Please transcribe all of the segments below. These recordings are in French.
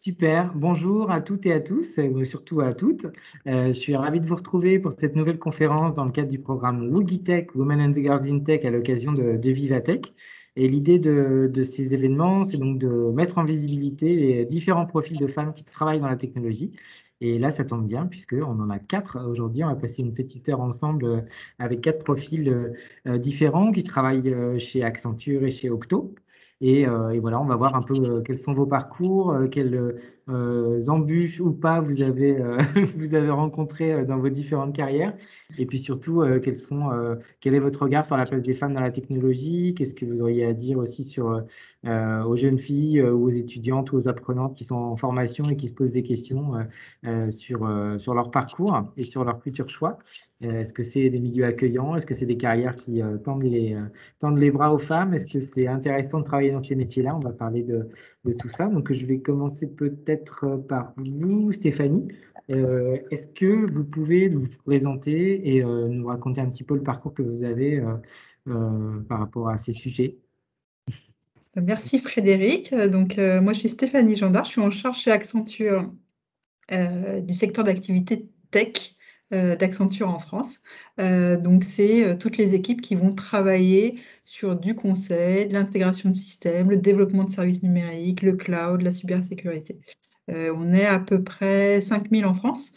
Super, bonjour à toutes et à tous, surtout à toutes. Je suis ravi de vous retrouver pour cette nouvelle conférence dans le cadre du programme WooGuiTech, Women and the Girls in Tech, à l'occasion de Vivatech. Et l'idée de ces événements, c'est donc de mettre en visibilité les différents profils de femmes qui travaillent dans la technologie. Et là, ça tombe bien, puisqu'on en a quatre aujourd'hui. On va passer une petite heure ensemble avec quatre profils différents qui travaillent chez Accenture et chez Octo. Et voilà, on va voir un peu quels sont vos parcours, quelles embûches ou pas vous avez, vous avez rencontrées dans vos différentes carrières. Et puis surtout, quel est votre regard sur la place des femmes dans la technologie? Qu'est-ce que vous auriez à dire aussi sur, aux jeunes filles ou aux étudiantes ou aux apprenantes qui sont en formation et qui se posent des questions sur leur parcours et sur leur futur choix? Est-ce que c'est des milieux accueillants? Est-ce que c'est des carrières qui tendre les bras aux femmes? Est-ce que c'est intéressant de travailler dans ces métiers-là? On va parler de tout ça. Donc, je vais commencer peut-être par vous, Stéphanie. Est-ce que vous pouvez vous présenter et nous raconter un petit peu le parcours que vous avez par rapport à ces sujets? Merci Frédéric. Moi je suis Stéphanie Gendard, je suis en charge chez Accenture du secteur d'activité tech d'Accenture en France. C'est toutes les équipes qui vont travailler sur du conseil, de l'intégration de systèmes, le développement de services numériques, le cloud, la cybersécurité. On est à peu près 5000 en France,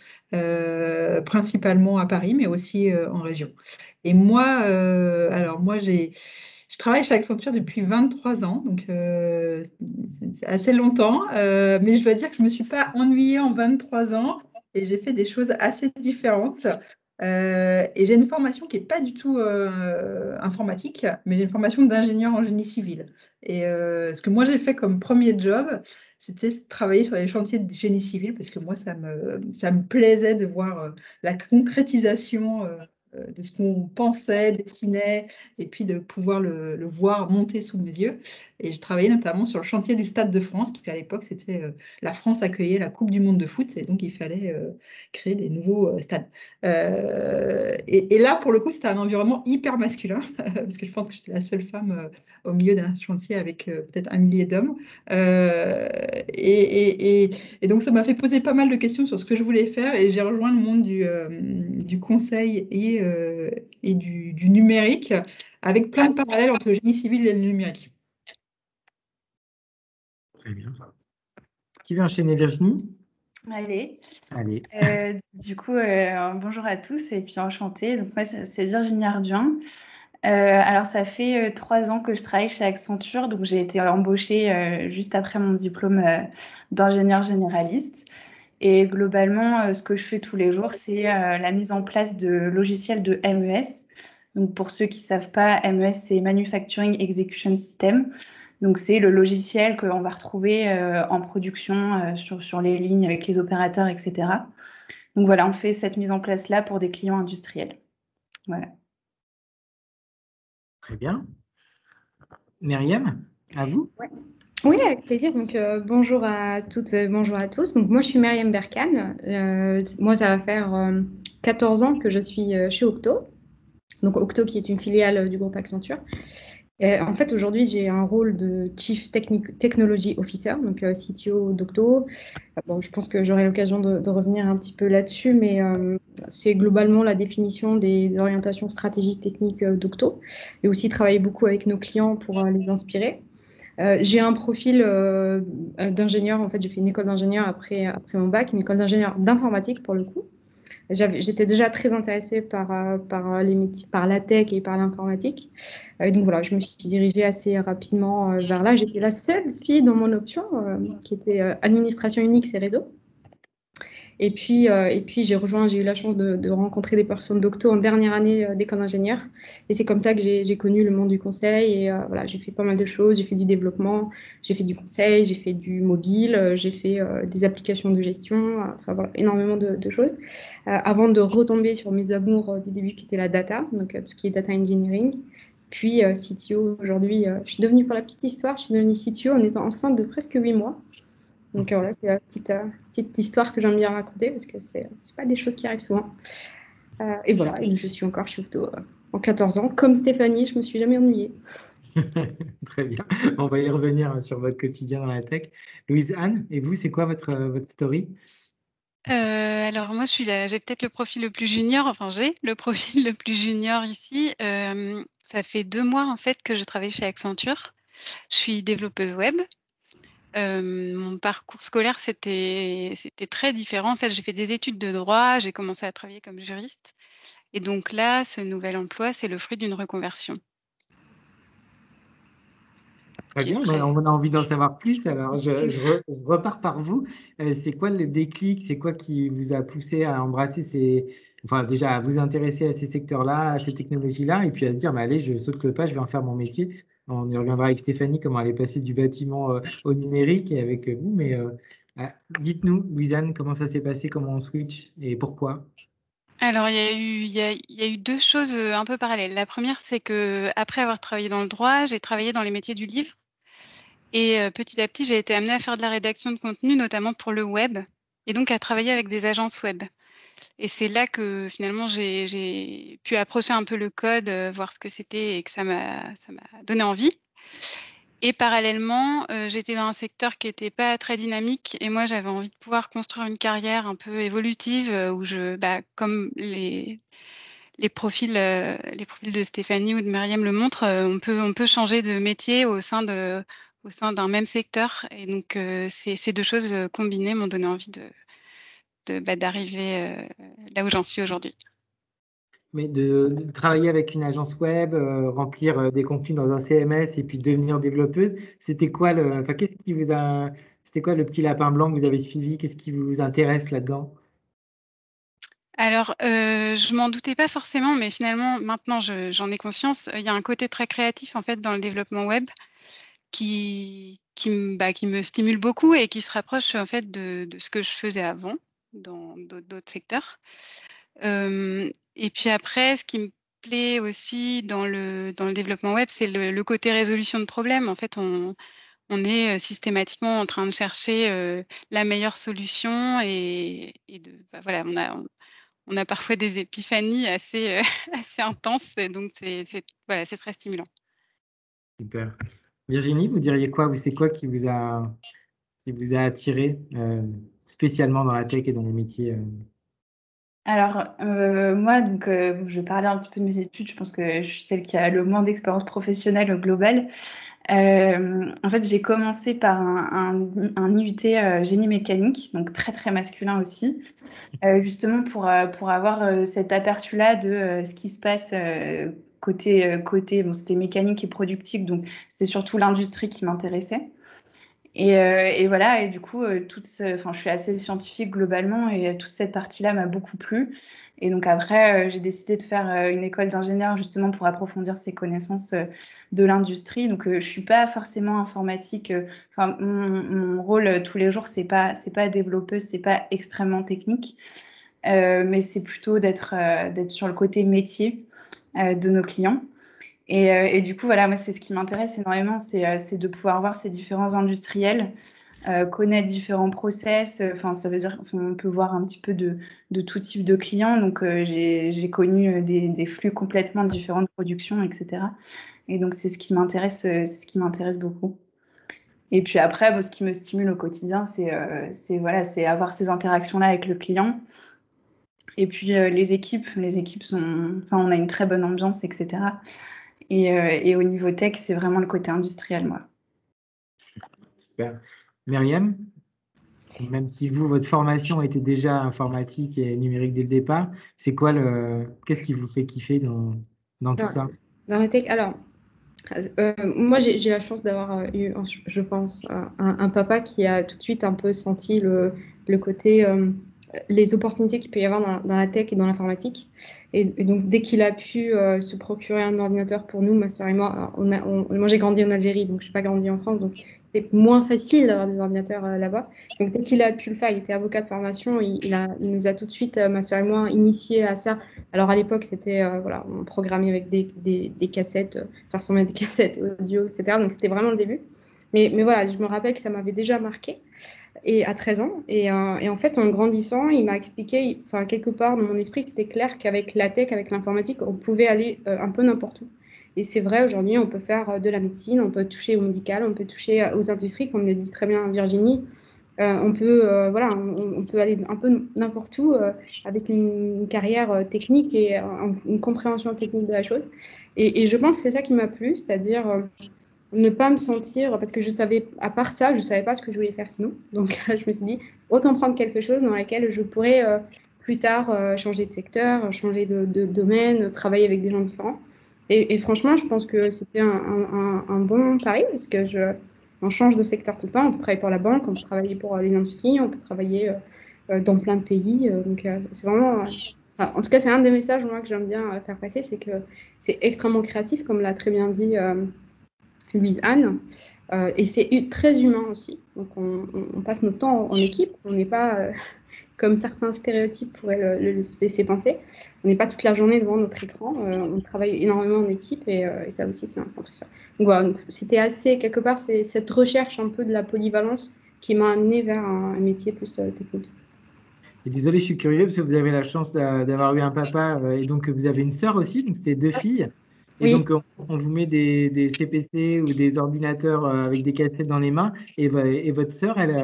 principalement à Paris, mais aussi en région. Et moi, je travaille chez Accenture depuis 23 ans, donc c'est assez longtemps, mais je dois dire que je ne me suis pas ennuyée en 23 ans et j'ai fait des choses assez différentes. Et j'ai une formation qui n'est pas du tout informatique, mais j'ai une formation d'ingénieur en génie civil. Et ce que moi j'ai fait comme premier job, c'était de travailler sur les chantiers de génie civil, parce que moi ça me plaisait de voir la concrétisation de ce qu'on pensait, dessinait, et puis de pouvoir le voir monter sous mes yeux. Et je travaillais notamment sur le chantier du Stade de France, parce qu'à l'époque, c'était la France accueillait la Coupe du Monde de foot, et donc il fallait créer des nouveaux stades. Et là, pour le coup, c'était un environnement hyper masculin, parce que je pense que j'étais la seule femme au milieu d'un chantier avec peut-être un millier d'hommes. Et donc, ça m'a fait poser pas mal de questions sur ce que je voulais faire, et j'ai rejoint le monde du conseil et du numérique, avec plein de parallèles entre le génie civil et le numérique. Très bien. Qui veut enchaîner, Virginie? Allez. Allez. Bonjour à tous et puis enchantée. Donc moi, c'est Virginie Arduin. Alors, ça fait 3 ans que je travaille chez Accenture. Donc, j'ai été embauchée juste après mon diplôme d'ingénieur généraliste. Et globalement, ce que je fais tous les jours, c'est la mise en place de logiciels de MES. Donc, pour ceux qui ne savent pas, MES, c'est Manufacturing Execution System. Donc, c'est le logiciel qu'on va retrouver en production sur les lignes avec les opérateurs, etc. Donc, voilà, on fait cette mise en place-là pour des clients industriels. Voilà. Très bien. Myriam, à vous? Ouais. Oui, avec plaisir. Donc, bonjour à toutes, bonjour à tous. Donc, moi, je suis Myriam Berkane. Moi, ça va faire 14 ans que je suis chez Octo. Donc, Octo, qui est une filiale du groupe Accenture. En fait, aujourd'hui, j'ai un rôle de Chief Technology Officer, donc CTO d'Octo. Bon, je pense que j'aurai l'occasion de revenir un petit peu là-dessus, mais c'est globalement la définition des orientations stratégiques techniques d'Octo, et aussi travailler beaucoup avec nos clients pour les inspirer. J'ai un profil d'ingénieur. En fait, j'ai fait une école d'ingénieur après mon bac, une école d'ingénieur d'informatique pour le coup. J'étais déjà très intéressée par les métiers, par la tech et par l'informatique. Donc voilà, je me suis dirigée assez rapidement vers là. J'étais la seule fille dans mon option qui était administration Unix et réseau. Et puis j'ai eu la chance de rencontrer des personnes d'Octo en dernière année d'école d'ingénieur. Et c'est comme ça que j'ai connu le monde du conseil. Et voilà, j'ai fait pas mal de choses. J'ai fait du développement, j'ai fait du conseil, j'ai fait du mobile, j'ai fait des applications de gestion, enfin voilà, énormément de choses. Avant de retomber sur mes amours du début qui était la data, donc tout ce qui est data engineering. Puis CTO, aujourd'hui, je suis devenue, pour la petite histoire, je suis devenue CTO en étant enceinte de presque 8 mois. Donc voilà, c'est la petite histoire que j'aime bien raconter, parce que c'est pas des choses qui arrivent souvent. Et voilà, et je suis encore chez Octo en 14 ans. Comme Stéphanie, je me suis jamais ennuyée. Très bien. On va y revenir sur votre quotidien dans la tech. Louise-Anne, et vous, c'est quoi votre story? Alors moi, j'ai peut-être le profil le plus junior, enfin j'ai le profil le plus junior ici. Ça fait 2 mois en fait que je travaille chez Accenture. Je suis développeuse web. Mon parcours scolaire, c'était très différent. En fait, j'ai fait des études de droit, j'ai commencé à travailler comme juriste et donc là, ce nouvel emploi, c'est le fruit d'une reconversion Très qui est bien, ben, très on a envie d'en savoir plus. Alors, je repars par vous. C'est quoi le déclic? C'est quoi qui vous a poussé à embrasser enfin, déjà, à vous intéresser à ces secteurs-là, à ces technologies-là, et puis à se dire, bah, allez, je saute le pas, je vais en faire mon métier. On y reviendra avec Stéphanie, comment elle est passée du bâtiment au numérique et avec vous. Mais dites-nous, Louisanne, comment ça s'est passé, comment on switch et pourquoi? Alors, il y a eu 2 choses, un peu parallèles. La première, c'est qu'après avoir travaillé dans le droit, j'ai travaillé dans les métiers du livre et petit à petit, j'ai été amenée à faire de la rédaction de contenu, notamment pour le web et donc à travailler avec des agences web et c'est là que finalement j'ai pu approcher un peu le code, voir ce que c'était et que ça m'a donné envie et parallèlement, j'étais dans un secteur qui était pas très dynamique et moi, j'avais envie de pouvoir construire une carrière un peu évolutive, où comme les profils de Stéphanie ou de Myriam le montrent, on peut changer de métier au sein d'un même secteur et donc ces 2 choses, combinées m'ont donné envie d'arriver, là où j'en suis aujourd'hui. Mais de travailler avec une agence web, remplir des contenus dans un CMS et puis devenir développeuse, enfin, c'était quoi le petit lapin blanc que vous avez suivi? Qu'est-ce qui vous intéresse là-dedans? Alors, je m'en doutais pas forcément, mais finalement maintenant j'en ai conscience. Il y a un côté très créatif en fait dans le développement web qui me stimule beaucoup et qui se rapproche en fait de ce que je faisais avant dans d'autres secteurs. Et puis après, ce qui me plaît aussi dans le développement web, c'est le côté résolution de problèmes. En fait, on est, systématiquement en train de chercher, la meilleure solution voilà, on a parfois des épiphanies assez, assez intenses et donc voilà, c'est très stimulant. Super. Virginie, vous diriez quoi? C'est quoi qui vous a attiré spécialement dans la tech et dans les métiers? Alors, moi, donc, je vais parler un petit peu de mes études. Je pense que je suis celle qui a le moins d'expérience professionnelle au global. En fait, j'ai commencé par un IUT génie mécanique, donc très, très masculin aussi, justement pour avoir cet aperçu-là de ce qui se passe côté, bon, c'était mécanique et productique, donc c'était surtout l'industrie qui m'intéressait. Et voilà, et du coup, enfin, je suis assez scientifique globalement, et toute cette partie-là m'a beaucoup plu. Et donc après, j'ai décidé de faire une école d'ingénieur justement pour approfondir ces connaissances de l'industrie. Donc, je suis pas forcément informatique. Enfin, mon rôle tous les jours, c'est pas développeuse, c'est pas extrêmement technique, mais c'est plutôt d'être sur le côté métier de nos clients. Et du coup, voilà, moi, c'est ce qui m'intéresse énormément, c'est de pouvoir voir ces différents industriels, connaître différents process. Enfin, ça veut dire qu'on peut voir un petit peu de tout type de clients. Donc, j'ai connu des flux complètement différents de production, etc. Et donc, c'est ce qui m'intéresse beaucoup. Et puis après, bon, ce qui me stimule au quotidien, voilà, c'est avoir ces interactions-là avec le client. Et puis, les équipes enfin, on a une très bonne ambiance, etc. Et au niveau tech, c'est vraiment le côté industriel, moi. Super. Myriam, même si votre formation était déjà informatique et numérique dès le départ, qu'est-ce qui vous fait kiffer dans tout ça? Dans la tech, alors, moi, j'ai la chance d'avoir eu, je pense, un papa qui a tout de suite un peu senti le côté, les opportunités qu'il peut y avoir dans la tech et dans l'informatique. Et donc, dès qu'il a pu se procurer un ordinateur pour nous, ma soeur et moi, moi j'ai grandi en Algérie, donc je n'ai pas grandi en France, donc c'est moins facile d'avoir des ordinateurs là-bas. Donc, dès qu'il a pu le faire, il était avocat de formation, il nous a tout de suite, ma soeur et moi, initiés à ça. Alors à l'époque, c'était voilà, on programmait avec des cassettes, ça ressemblait à des cassettes audio, etc. Donc c'était vraiment le début. Mais voilà, je me rappelle que ça m'avait déjà marqué et à 13 ans. Et en fait, en grandissant, il m'a expliqué, enfin quelque part dans mon esprit, c'était clair qu'avec la tech, avec l'informatique, on pouvait aller un peu n'importe où. Et c'est vrai, aujourd'hui, on peut faire de la médecine, on peut toucher au médical, on peut toucher aux industries, comme le dit très bien Virginie. On peut, voilà, on peut aller un peu n'importe où avec une carrière technique et une compréhension technique de la chose. Et je pense que c'est ça qui m'a plu, c'est-à-dire ne pas me sentir, parce que je savais, à part ça, je ne savais pas ce que je voulais faire sinon. Donc, je me suis dit, autant prendre quelque chose dans lequel je pourrais plus tard changer de secteur, changer de domaine, travailler avec des gens différents. Et franchement, je pense que c'était un bon pari, parce que on change de secteur tout le temps. On peut travailler pour la banque, on peut travailler pour les industries, on peut travailler dans plein de pays. Donc, c'est vraiment... enfin, en tout cas, c'est un des messages moi, que j'aime bien faire passer, c'est que c'est extrêmement créatif, comme l'a très bien dit Louise-Anne. Et c'est très humain aussi. Donc, on passe notre temps en équipe. On n'est pas, comme certains stéréotypes pourraient le laisser penser, on n'est pas toute la journée devant notre écran. On travaille énormément en équipe et ça aussi, c'est un truc. Donc, voilà, c'était assez, quelque part, c'est cette recherche un peu de la polyvalence qui m'a amenée vers un métier plus technique. Et désolé, je suis curieux parce que vous avez la chance d'avoir eu un papa et donc vous avez une sœur aussi, donc c'était deux filles. Et Oui. donc on vous met des CPC ou des ordinateurs avec des cassettes dans les mains. Et votre sœur, elle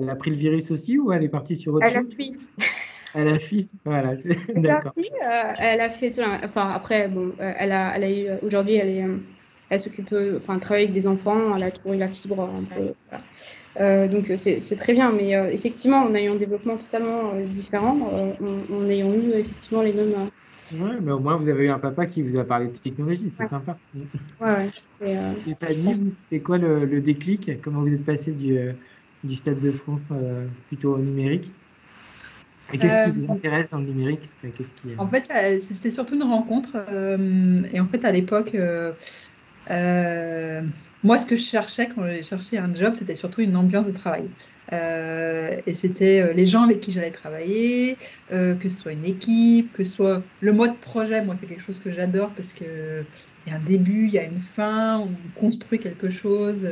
a pris le virus aussi ou elle est partie sur autre Elle a chose? fui. Elle a fui, voilà, Elle a d'accord. fui, elle a fait, enfin après, bon, elle a eu, aujourd'hui, elle s'occupe, enfin, elle travaille avec des enfants, elle a toujours eu la fibre un peu, voilà. Donc c'est très bien, mais effectivement, on a eu un développement totalement différent, en ayant eu effectivement les mêmes. Ouais, mais au moins vous avez eu un papa qui vous a parlé de technologie, c'est Ouais, sympa. ouais, je Stéphanie, pense. vous, c'était quoi le déclic? Comment vous êtes passé du Stade de France plutôt au numérique? Et qu'est-ce qui Euh, vous intéresse dans le numérique? Enfin, qu'est-ce qui, En fait, c'était surtout une rencontre. Et en fait, à l'époque, euh, moi, ce que je cherchais quand j'ai cherché un job, c'était surtout une ambiance de travail. Et c'était les gens avec qui j'allais travailler, que ce soit une équipe, que ce soit le mode projet. Moi, c'est quelque chose que j'adore parce que il y a un début, il y a une fin, on construit quelque chose.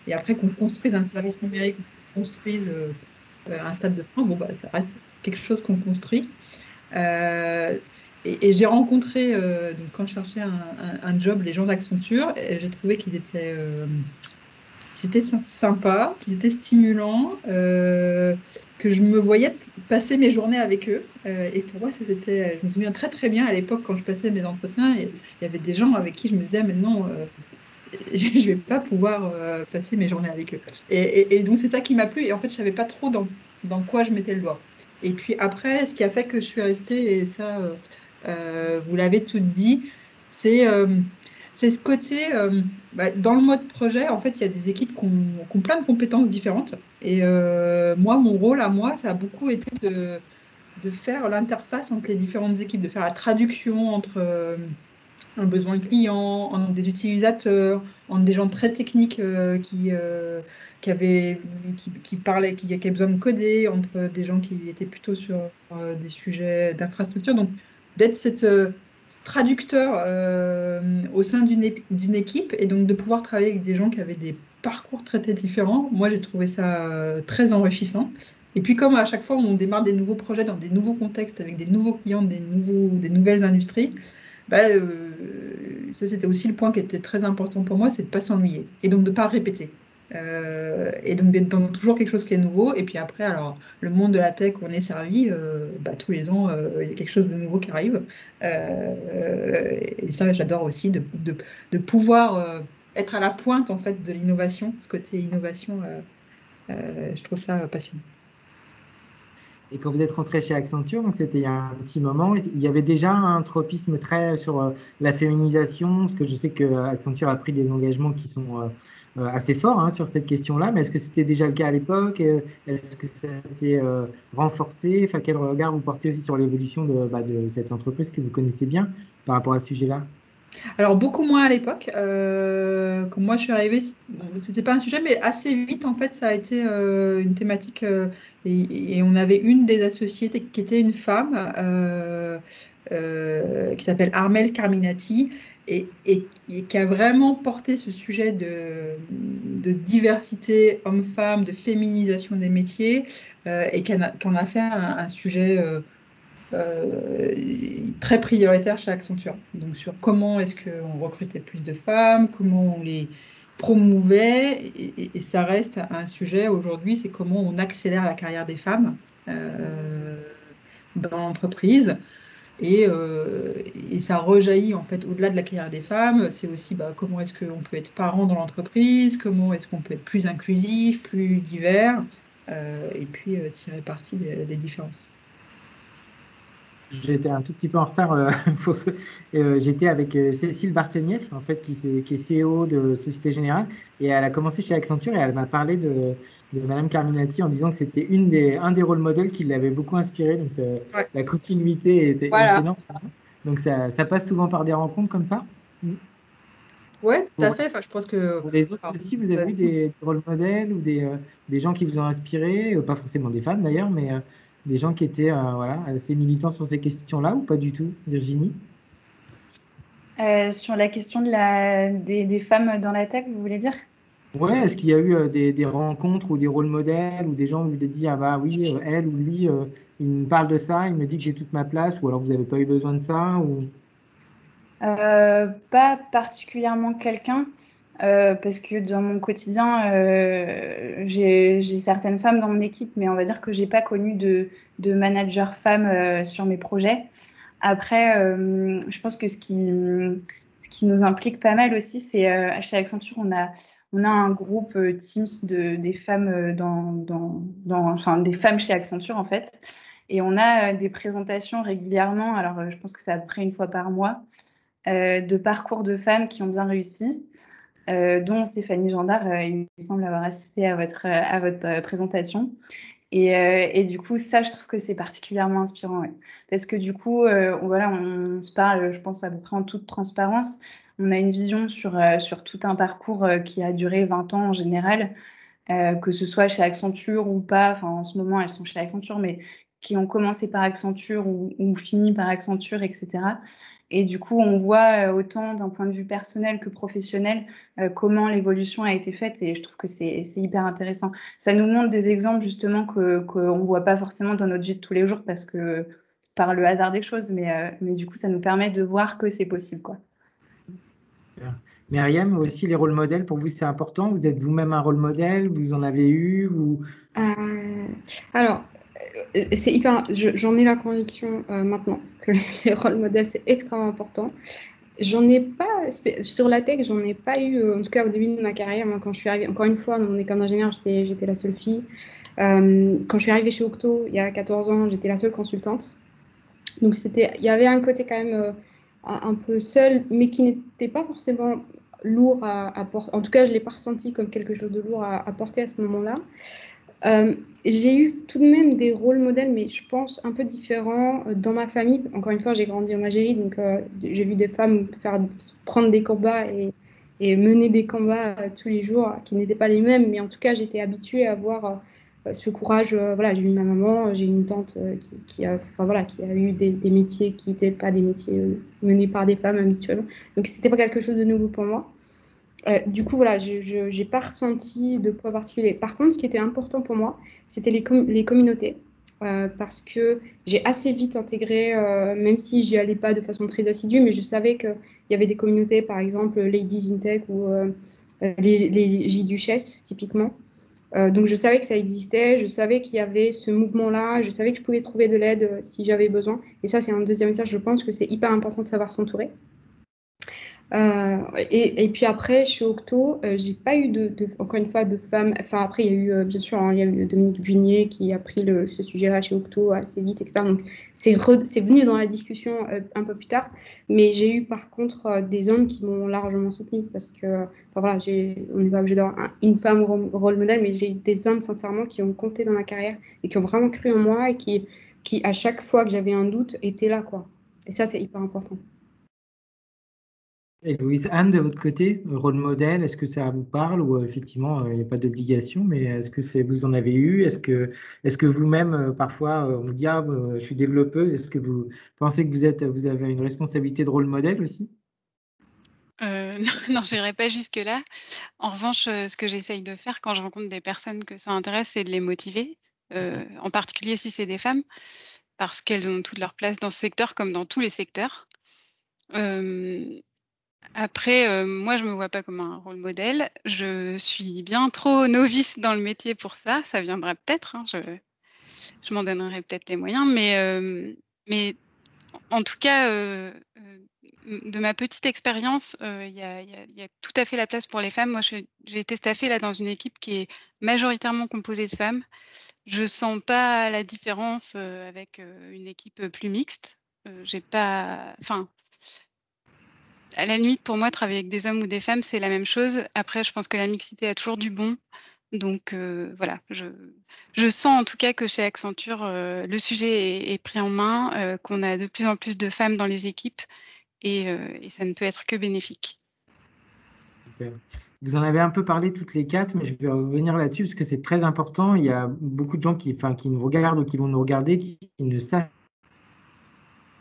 Et après qu'on construise un service numérique, qu'on construise un stade de France, bon, bah, ça reste quelque chose qu'on construit. Euh, et j'ai rencontré, donc quand je cherchais un job, les gens d'Accenture, et j'ai trouvé qu'ils étaient sympas, qu'ils étaient stimulants, que je me voyais passer mes journées avec eux. Et pour moi, je me souviens très très bien à l'époque quand je passais mes entretiens, il y avait des gens avec qui je me disais, ah, mais non, je ne vais pas pouvoir passer mes journées avec eux. Et donc, c'est ça qui m'a plu. Et en fait, je ne savais pas trop dans quoi je mettais le doigt. Et puis après, ce qui a fait que je suis restée, et ça, vous l'avez tout dit, c'est c'est ce côté, dans le mode projet, en fait, il y a des équipes qui ont plein de compétences différentes. Et moi, mon rôle à moi, ça a beaucoup été de faire l'interface entre les différentes équipes, de faire la traduction entre un besoin client, entre des utilisateurs, entre des gens très techniques qui parlaient, qui avaient besoin de coder, entre des gens qui étaient plutôt sur des sujets d'infrastructure. Donc, d'être ce traducteur au sein d'une équipe et donc de pouvoir travailler avec des gens qui avaient des parcours très, très différents, moi, j'ai trouvé ça très enrichissant. Et puis, comme à chaque fois, on démarre des nouveaux projets dans des nouveaux contextes, avec des nouveaux clients, des nouvelles industries, bah, ça, c'était aussi le point qui était très important pour moi, c'est de ne pas s'ennuyer et donc de ne pas répéter. Et donc d'être dans toujours quelque chose qui est nouveau. Et puis après, alors, le monde de la tech, on est servi, tous les ans, il y a quelque chose de nouveau qui arrive. Et ça, j'adore aussi de pouvoir être à la pointe en fait de l'innovation, ce côté innovation, je trouve ça passionnant. Et quand vous êtes rentré chez Accenture, donc c'était il y a un petit moment, il y avait déjà un tropisme très sur la féminisation, parce que je sais que Accenture a pris des engagements qui sont assez forts hein, sur cette question-là, mais est-ce que c'était déjà le cas à l'époque? Est-ce que ça s'est renforcé? Enfin, quel regard vous portez aussi sur l'évolution de cette entreprise que vous connaissez bien par rapport à ce sujet-là? Alors, beaucoup moins à l'époque. Quand moi je suis arrivée, bon, c'était pas un sujet, mais assez vite, en fait, ça a été une thématique. Et on avait une des associées qui était une femme qui s'appelle Armelle Carminati et qui a vraiment porté ce sujet de diversité homme-femme, de féminisation des métiers et qui en a fait un sujet. très prioritaire chez Accenture. Donc sur comment est-ce qu'on recrutait plus de femmes, comment on les promouvait, et ça reste un sujet aujourd'hui, c'est comment on accélère la carrière des femmes dans l'entreprise. Et ça rejaillit en fait au-delà de la carrière des femmes, c'est aussi comment est-ce qu'on peut être parent dans l'entreprise, comment est-ce qu'on peut être plus inclusif, plus divers, et puis tirer parti des différences. J'étais un tout petit peu en retard pour ce. J'étais avec Cécile Bartenieff, en fait, qui est CEO de Société Générale, et elle a commencé chez Accenture et elle m'a parlé de Madame Carminati en disant que c'était un des rôles modèles qui l'avait beaucoup inspiré. Donc Ouais. la continuité était Voilà. énorme. Donc ça passe souvent par des rencontres comme ça. Ouais, tout à fait. Enfin, je pense que Pour les autres aussi, vous avez eu des rôles modèles ou des gens qui vous ont inspiré, pas forcément des femmes d'ailleurs, mais des gens qui étaient voilà, assez militants sur ces questions-là ou pas du tout, Virginie? Sur la question des femmes dans la tech, vous voulez dire? Ouais, est-ce qu'il y a eu des rencontres ou des rôles modèles ou des gens où vous vous êtes dit, ah bah oui, elle ou lui, il me parle de ça, il me dit que j'ai toute ma place, ou alors vous n'avez pas eu besoin de ça ou... Pas particulièrement quelqu'un, parce que dans mon quotidien, j'ai certaines femmes dans mon équipe, mais on va dire que j'ai pas connu de manager femme sur mes projets. Après, je pense que ce qui nous implique pas mal aussi, c'est chez Accenture, on a un groupe Teams des femmes enfin, des femmes chez Accenture en fait, et on a des présentations régulièrement. Alors, je pense que c'est à peu près une fois par mois. De parcours de femmes qui ont bien réussi, dont Stéphanie Gendard, il me semble avoir assisté à votre présentation. Et du coup, ça, je trouve que c'est particulièrement inspirant. Ouais. Parce que du coup, on se parle, je pense, à peu près en toute transparence. On a une vision sur tout un parcours qui a duré 20 ans en général, que ce soit chez Accenture ou pas. Enfin, en ce moment, elles sont chez Accenture, mais qui ont commencé par Accenture ou fini par Accenture, etc. Et du coup, on voit autant d'un point de vue personnel que professionnel comment l'évolution a été faite, et je trouve que c'est hyper intéressant. Ça nous montre des exemples justement qu'on ne voit pas forcément dans notre vie de tous les jours parce que par le hasard des choses, mais du coup, ça nous permet de voir que c'est possible, quoi. Myriam, aussi les rôles modèles, pour vous, c'est important? Vous êtes vous-même un rôle modèle? Vous en avez eu? Alors, c'est hyper. J'en ai la conviction maintenant que les rôles modèles, c'est extrêmement important. J'en ai pas, sur la tech, j'en ai pas eu, en tout cas au début de ma carrière. Moi, quand je suis arrivée, encore une fois, dans mon école d'ingénieur, j'étais la seule fille. Quand je suis arrivée chez Octo, il y a 14 ans, j'étais la seule consultante. Donc, il y avait un côté quand même un peu seul, mais qui n'était pas forcément lourd à porter. En tout cas, je ne l'ai pas ressenti comme quelque chose de lourd à porter à ce moment-là. J'ai eu tout de même des rôles modèles, mais je pense un peu différents dans ma famille. Encore une fois, j'ai grandi en Algérie, donc j'ai vu des femmes prendre des combats et mener des combats tous les jours qui n'étaient pas les mêmes, mais en tout cas, j'étais habituée à avoir ce courage. Voilà, j'ai eu ma maman, j'ai eu une tante qui a eu des métiers qui n'étaient pas des métiers menés par des femmes habituellement. Donc, c'était pas quelque chose de nouveau pour moi. Du coup, voilà, je n'ai pas ressenti de poids particulier. Par contre, ce qui était important pour moi, c'était les communautés. Parce que j'ai assez vite intégré, même si j'y allais pas de façon très assidue, mais je savais qu'il y avait des communautés, par exemple Ladies in Tech ou les J-Duchesses, typiquement. Donc, je savais que ça existait, je savais qu'il y avait ce mouvement-là, je savais que je pouvais trouver de l'aide si j'avais besoin. Et ça, c'est un deuxième message. Je pense que c'est hyper important de savoir s'entourer. Et puis après, chez Octo, j'ai pas eu encore une fois de femmes. Enfin, après, il y a eu, bien sûr, hein, il y a eu Dominique Bunier qui a pris ce sujet-là chez Octo assez vite, etc. Donc, c'est venu dans la discussion un peu plus tard. Mais j'ai eu par contre des hommes qui m'ont largement soutenue parce que, enfin, voilà, on n'est pas obligé d'avoir une femme rôle modèle, mais j'ai eu des hommes, sincèrement, qui ont compté dans ma carrière et qui ont vraiment cru en moi et qui à chaque fois que j'avais un doute, étaient là, quoi. Et ça, c'est hyper important. Et Louise-Anne, de votre côté, rôle modèle, est-ce que ça vous parle ou effectivement, il n'y a pas d'obligation, mais est-ce que vous en avez eu? Est-ce que vous-même, parfois, on vous dit, ah, je suis développeuse, est-ce que vous pensez que vous avez une responsabilité de rôle modèle aussi? Non, je n'irai pas jusque-là. En revanche, ce que j'essaye de faire quand je rencontre des personnes que ça intéresse, c'est de les motiver, en particulier si c'est des femmes. parce qu'elles ont toute leur place dans ce secteur comme dans tous les secteurs. Après, moi, je me vois pas comme un rôle modèle. Je suis bien trop novice dans le métier pour ça. Ça viendra peut-être, hein, je m'en donnerai peut-être les moyens, mais en tout cas, de ma petite expérience, il y a tout à fait la place pour les femmes. Moi, j'ai été staffée là dans une équipe qui est majoritairement composée de femmes. Je sens pas la différence, avec, une équipe, plus mixte. J'ai pas enfin, à la limite, pour moi, travailler avec des hommes ou des femmes, c'est la même chose. Après, je pense que la mixité a toujours du bon. Donc, voilà, je sens en tout cas que chez Accenture, le sujet est pris en main, qu'on a de plus en plus de femmes dans les équipes et ça ne peut être que bénéfique. Super. Vous en avez un peu parlé toutes les quatre, mais je vais revenir là-dessus parce que c'est très important. Il y a beaucoup de gens qui nous regardent ou qui vont nous regarder qui ne savent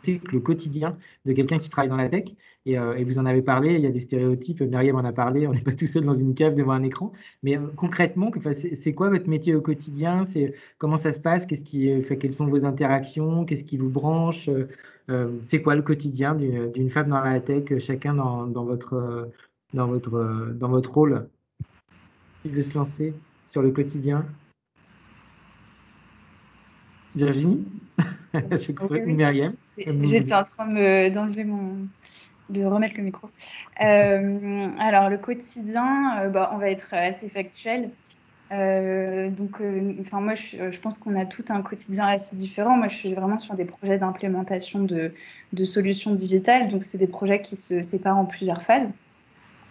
que le quotidien de quelqu'un qui travaille dans la tech. Et vous en avez parlé, il y a des stéréotypes, Myriam en a parlé, on n'est pas tout seul dans une cave devant un écran. Mais concrètement, c'est quoi votre métier au quotidien? Comment ça se passe? Quelles sont vos interactions? Qu'est-ce qui vous branche? C'est quoi le quotidien d'une femme dans la tech, chacun dans votre rôle? Qui veut se lancer sur le quotidien? Virginie? Je crois, Oui, oui. Myriam? J'étais en train de remettre le micro. Alors, le quotidien, on va être assez factuel. Moi, je pense qu'on a tout un quotidien assez différent. Moi, je suis vraiment sur des projets d'implémentation de solutions digitales. Donc, c'est des projets qui se séparent en plusieurs phases.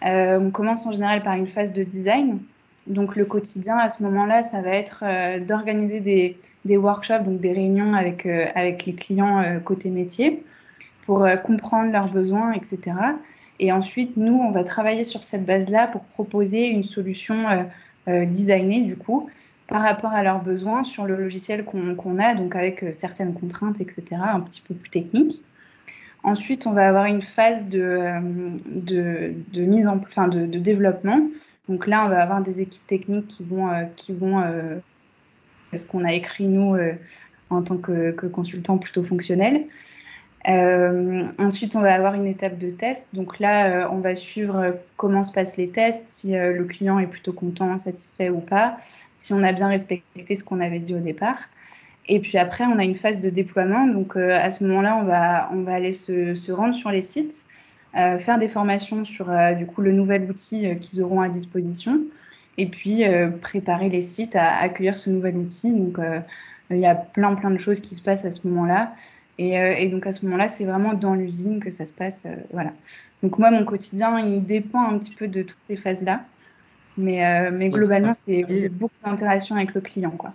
On commence en général par une phase de design. Donc, le quotidien, à ce moment-là, ça va être d'organiser des workshops, donc des réunions avec les clients côté métier pour comprendre leurs besoins, etc. Et ensuite, nous, on va travailler sur cette base-là pour proposer une solution designée, du coup, par rapport à leurs besoins sur le logiciel qu'on a, donc avec certaines contraintes, etc., un petit peu plus techniques. Ensuite, on va avoir une phase de développement. Donc là, on va avoir des équipes techniques qui vont ce qu'on a écrit, nous, en tant que consultants plutôt fonctionnels. Ensuite, on va avoir une étape de test. Donc là, on va suivre comment se passent les tests, si le client est plutôt content, satisfait ou pas, si on a bien respecté ce qu'on avait dit au départ. Et puis après, on a une phase de déploiement. Donc à ce moment-là, on va aller se rendre sur les sites, faire des formations sur du coup le nouvel outil qu'ils auront à disposition, et puis préparer les sites à accueillir ce nouvel outil. Donc il y a plein de choses qui se passent à ce moment-là. Et donc à ce moment-là, c'est vraiment dans l'usine que ça se passe. Voilà. Donc moi, mon quotidien, il dépend un petit peu de toutes ces phases-là. Mais globalement, c'est beaucoup d'interactions avec le client, quoi.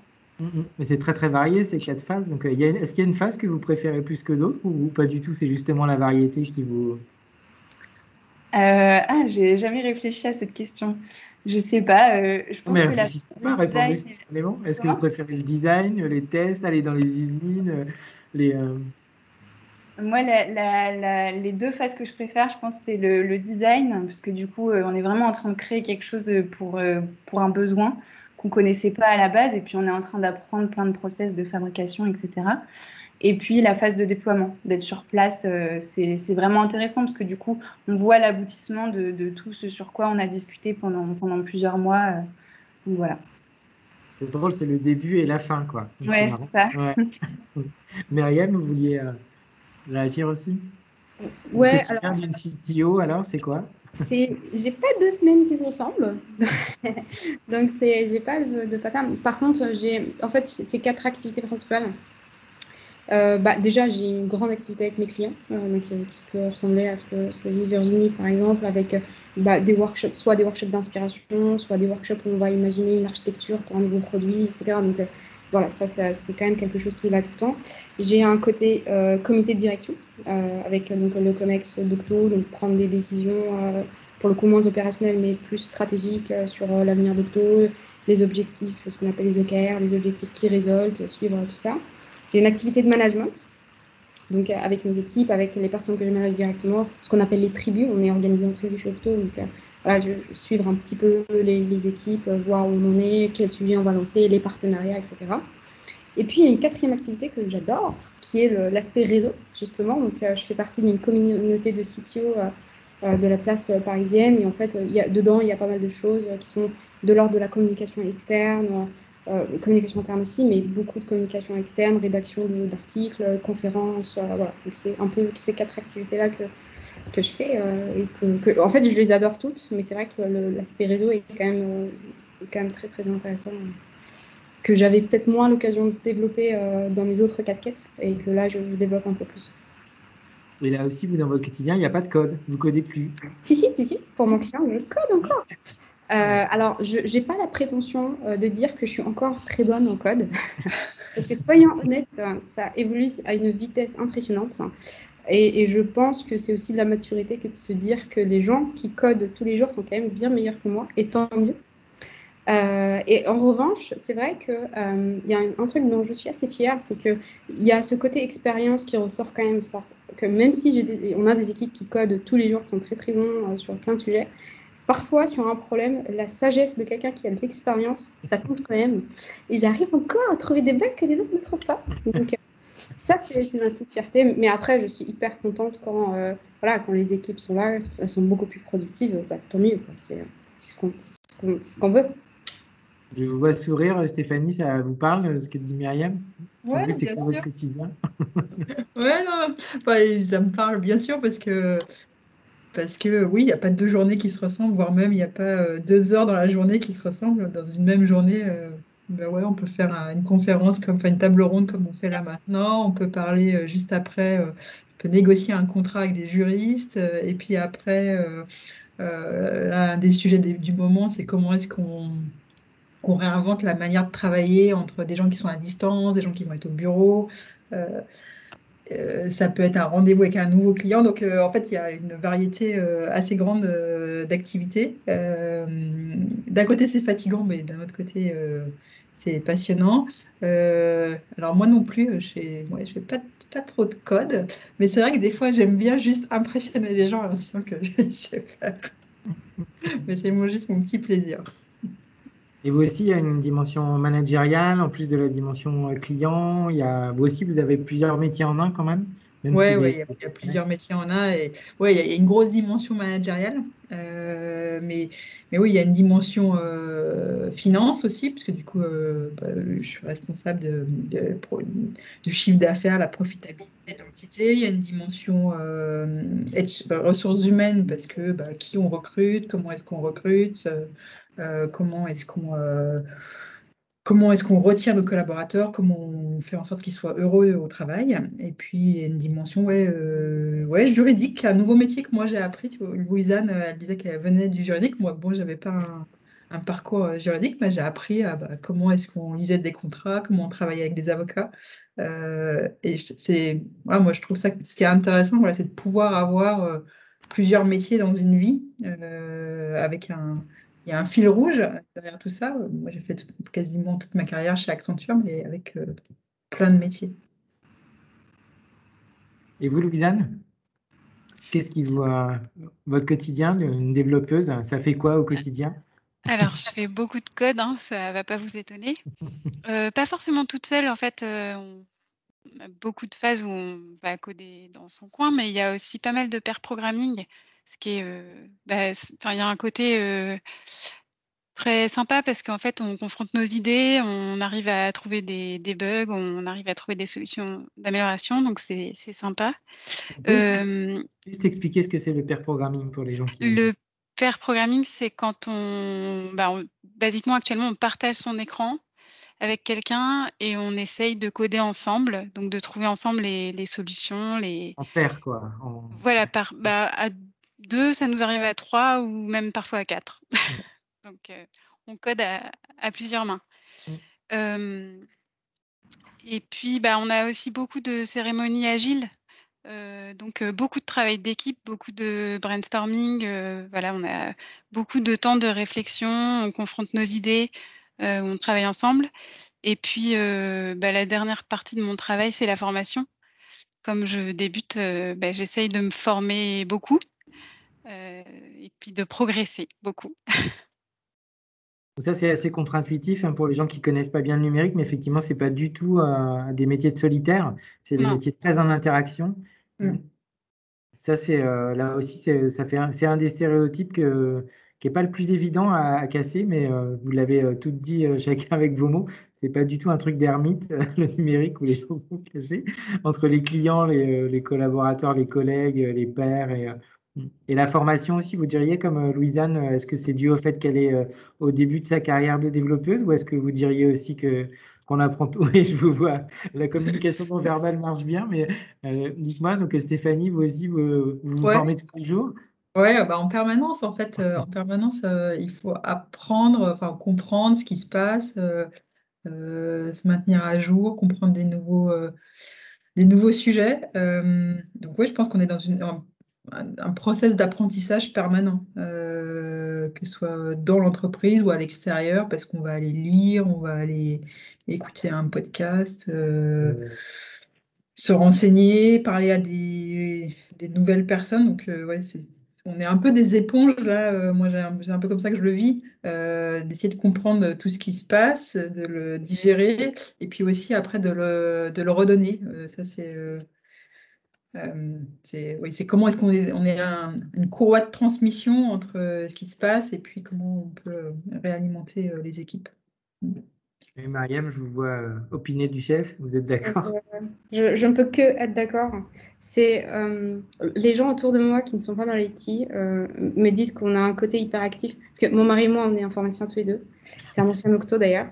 Mais c'est très très varié ces quatre phases. Donc, est-ce qu'il y a une phase que vous préférez plus que d'autres ou pas du tout? C'est justement la variété qui vous. J'ai jamais réfléchi à cette question. Je sais pas. Je pense que la phase de design. Spontanément. Est-ce que vous préférez le design, les tests, aller dans les usines, les. Moi, les deux phases que je préfère, je pense, c'est le design, parce que du coup, on est vraiment en train de créer quelque chose pour un besoin qu'on connaissait pas à la base, et puis on est en train d'apprendre plein de process de fabrication, etc. Et puis la phase de déploiement, d'être sur place, c'est vraiment intéressant, parce que du coup, on voit l'aboutissement de tout ce sur quoi on a discuté pendant plusieurs mois. Donc voilà. C'est drôle, c'est le début et la fin, quoi. Donc, ouais, c'est ça. Ouais. Myriam, vous vouliez réagir aussi? Ouais, Le quotidien d'une CTO, alors, c'est quoi? J'ai pas 2 semaines qui se ressemblent, donc j'ai pas de pattern. Par contre, en fait, c'est 4 activités principales. Déjà, j'ai une grande activité avec mes clients, qui peut ressembler à ce que dit Virginie, par exemple, avec des workshops, soit des workshops d'inspiration, soit des workshops où on va imaginer une architecture pour un nouveau produit, etc. Donc voilà, ça c'est quand même quelque chose qui est là tout le temps. J'ai un côté comité de direction, avec donc, le COMEX d'Octo, donc prendre des décisions pour le coup moins opérationnelles, mais plus stratégiques sur l'avenir d'Octo, les objectifs, ce qu'on appelle les OKR, les objectifs qui résultent, suivre tout ça. J'ai une activité de management, donc avec mes équipes, avec les personnes que je manage directement, ce qu'on appelle les tribus. On est organisé en tribus chez Octo, donc voilà, je suivre un petit peu les équipes, voir où on en est, quel sujet on va lancer, les partenariats, etc. Et puis, il y a une quatrième activité que j'adore, qui est l'aspect réseau, justement. Donc, je fais partie d'une communauté de CTO de la place parisienne. Et en fait, dedans, il y a pas mal de choses qui sont de l'ordre de la communication externe, communication interne aussi, mais beaucoup de communication externe, rédaction d'articles, conférences. Voilà. Donc, c'est un peu ces 4 activités-là que je fais. En fait, je les adore toutes, mais c'est vrai que l'aspect réseau est quand même très, très intéressant, que j'avais peut-être moins l'occasion de développer dans mes autres casquettes et que là, je développe un peu plus. Et là aussi, vous, dans votre quotidien, il n'y a pas de code. Vous ne codez plus. Si. Pour mon client, je code encore. Ouais. Alors, je n'ai pas la prétention de dire que je suis encore très bonne en code. Parce que, soyons honnêtes, ça évolue à une vitesse impressionnante. Et je pense que c'est aussi de la maturité que de se dire que les gens qui codent tous les jours sont quand même bien meilleurs que moi, et tant mieux. Et en revanche, c'est vrai qu'il y a un truc dont je suis assez fière, c'est qu'il y a ce côté expérience qui ressort quand même, ça, que même si on a des équipes qui codent tous les jours, qui sont très très bons sur plein de sujets, parfois sur un problème, la sagesse de quelqu'un qui a de l'expérience, ça compte quand même. Et j'arrive encore à trouver des bugs que les autres ne trouvent pas. Donc ça, c'est ma petite fierté. Mais après, je suis hyper contente voilà, quand les équipes sont là, elles sont beaucoup plus productives, bah, tant mieux, quoi. C'est ce qu'on veut. Je vous vois sourire, Stéphanie, ça vous parle, ce que dit Myriam? Pour Ouais, vous, c'est bien quoi votre sûr. quotidien? Ouais, non, bah, ça me parle bien sûr parce que oui, il n'y a pas 2 journées qui se ressemblent, voire même il n'y a pas 2 heures dans la journée qui se ressemblent. Dans une même journée, ben ouais, on peut faire une conférence, enfin une table ronde comme on fait là maintenant. On peut parler juste après, on peut négocier un contrat avec des juristes. Et puis après, là, un des sujets du moment, c'est comment est-ce qu'on réinvente la manière de travailler entre des gens qui sont à distance, des gens qui vont être au bureau. Euh, Ça peut être un rendez-vous avec un nouveau client. Donc, en fait, il y a une variété assez grande d'activités. D'un côté, c'est fatigant, mais d'un autre côté, c'est passionnant. Alors, moi non plus, je fais pas trop de code, mais c'est vrai que des fois, j'aime bien juste impressionner les gens en leur disant que je sais faire. Mais c'est juste mon petit plaisir. Et vous aussi, il y a une dimension managériale, en plus de la dimension client. Vous aussi, vous avez plusieurs métiers en un quand même si Ouais, ouais, les... il y a plusieurs métiers en un et ouais, il y a une grosse dimension managériale, mais oui, il y a une dimension finance aussi, parce que du coup, bah, je suis responsable du chiffre d'affaires, la profitabilité de l'entité. Il y a une dimension ressources humaines, parce que bah, qui on recrute, comment est-ce qu'on recrute, comment est-ce qu'on retient nos collaborateurs, comment on fait en sorte qu'ils soient heureux au travail. Et puis, il y a une dimension ouais, juridique, un nouveau métier que moi j'ai appris. Tu vois, Louisanne, elle disait qu'elle venait du juridique. Moi, bon, j'avais pas un parcours juridique, mais j'ai appris comment est-ce qu'on lisait des contrats, comment on travaillait avec des avocats. Voilà, moi, je trouve ça, ce qui est intéressant, voilà, c'est de pouvoir avoir plusieurs métiers dans une vie il y a un fil rouge derrière tout ça. Moi, j'ai fait quasiment toute ma carrière chez Accenture, mais avec plein de métiers. Et vous, Louisanne, qu'est-ce qui vous... votre quotidien d'une développeuse, ça fait quoi au quotidien? Alors, je fais beaucoup de code, hein, ça va pas vous étonner. Pas forcément toute seule, en fait, on a beaucoup de phases où on va coder dans son coin, mais il y a aussi pas mal de pair programming, ce qui est, enfin, il y a un côté très sympa parce qu'en fait, on confronte nos idées, on arrive à trouver des bugs, on arrive à trouver des solutions d'amélioration, donc c'est sympa. Vous pouvez Hem, juste expliquer ce que c'est le pair programming pour les gens qui... le pair programming, c'est quand basiquement, actuellement, on partage son écran avec quelqu'un et on essaye de coder ensemble, donc de trouver ensemble les solutions, En pair, quoi. voilà, à 2, ça nous arrive à 3 ou même parfois à 4. Donc on code à plusieurs mains. Hem Et puis, on a aussi beaucoup de cérémonies agiles, donc beaucoup de travail d'équipe, beaucoup de brainstorming, voilà, on a beaucoup de temps de réflexion, on confronte nos idées, on travaille ensemble et puis, la dernière partie de mon travail, c'est la formation. Comme je débute, j'essaye de me former beaucoup, et puis de progresser beaucoup. Ça, c'est assez contre-intuitif hein, pour les gens qui connaissent pas bien le numérique, mais effectivement, c'est pas du tout des métiers de solitaire, c'est des Non. métiers très en interaction. Mm. Ça, c'est là aussi, c'est un des stéréotypes qui est pas le plus évident à casser, mais vous l'avez toutes dit chacun avec vos mots. C'est pas du tout un truc d'ermite, le numérique où les gens sont cachés entre les clients, les collaborateurs, les collègues, les pairs et la formation aussi. Vous diriez comme Louisanne, est-ce que c'est dû au fait qu'elle est au début de sa carrière de développeuse ou est-ce que vous diriez aussi que qu'on apprend tout? Oui, je vous vois. La communication non verbale marche bien, mais dites-moi, donc Stéphanie, vous aussi, vous Ouais, formez tous les jours? ouais, bah, en permanence, en fait, en permanence, il faut apprendre, enfin, comprendre ce qui se passe, se maintenir à jour, comprendre des nouveaux sujets. Donc oui, je pense qu'on est dans un process d'apprentissage permanent, que ce soit dans l'entreprise ou à l'extérieur, parce qu'on va aller lire, on va aller écouter un podcast, se renseigner, parler à des nouvelles personnes. Donc ouais, on est un peu des éponges là. Moi, c'est un peu comme ça que je le vis, d'essayer de comprendre tout ce qui se passe, de le digérer, et puis aussi après de le redonner. Ça, oui, c'est comment est-ce on est une courroie de transmission entre ce qui se passe et puis comment on peut réalimenter les équipes. Et Mariam, je vous vois opiner du chef, vous êtes Donc, d'accord? je ne peux que être d'accord. C'est les gens autour de moi qui ne sont pas dans l'IT me disent qu'on a un côté hyperactif. Parce que mon mari et moi, on est informaticiens tous les deux. C'est un ancien octo d'ailleurs.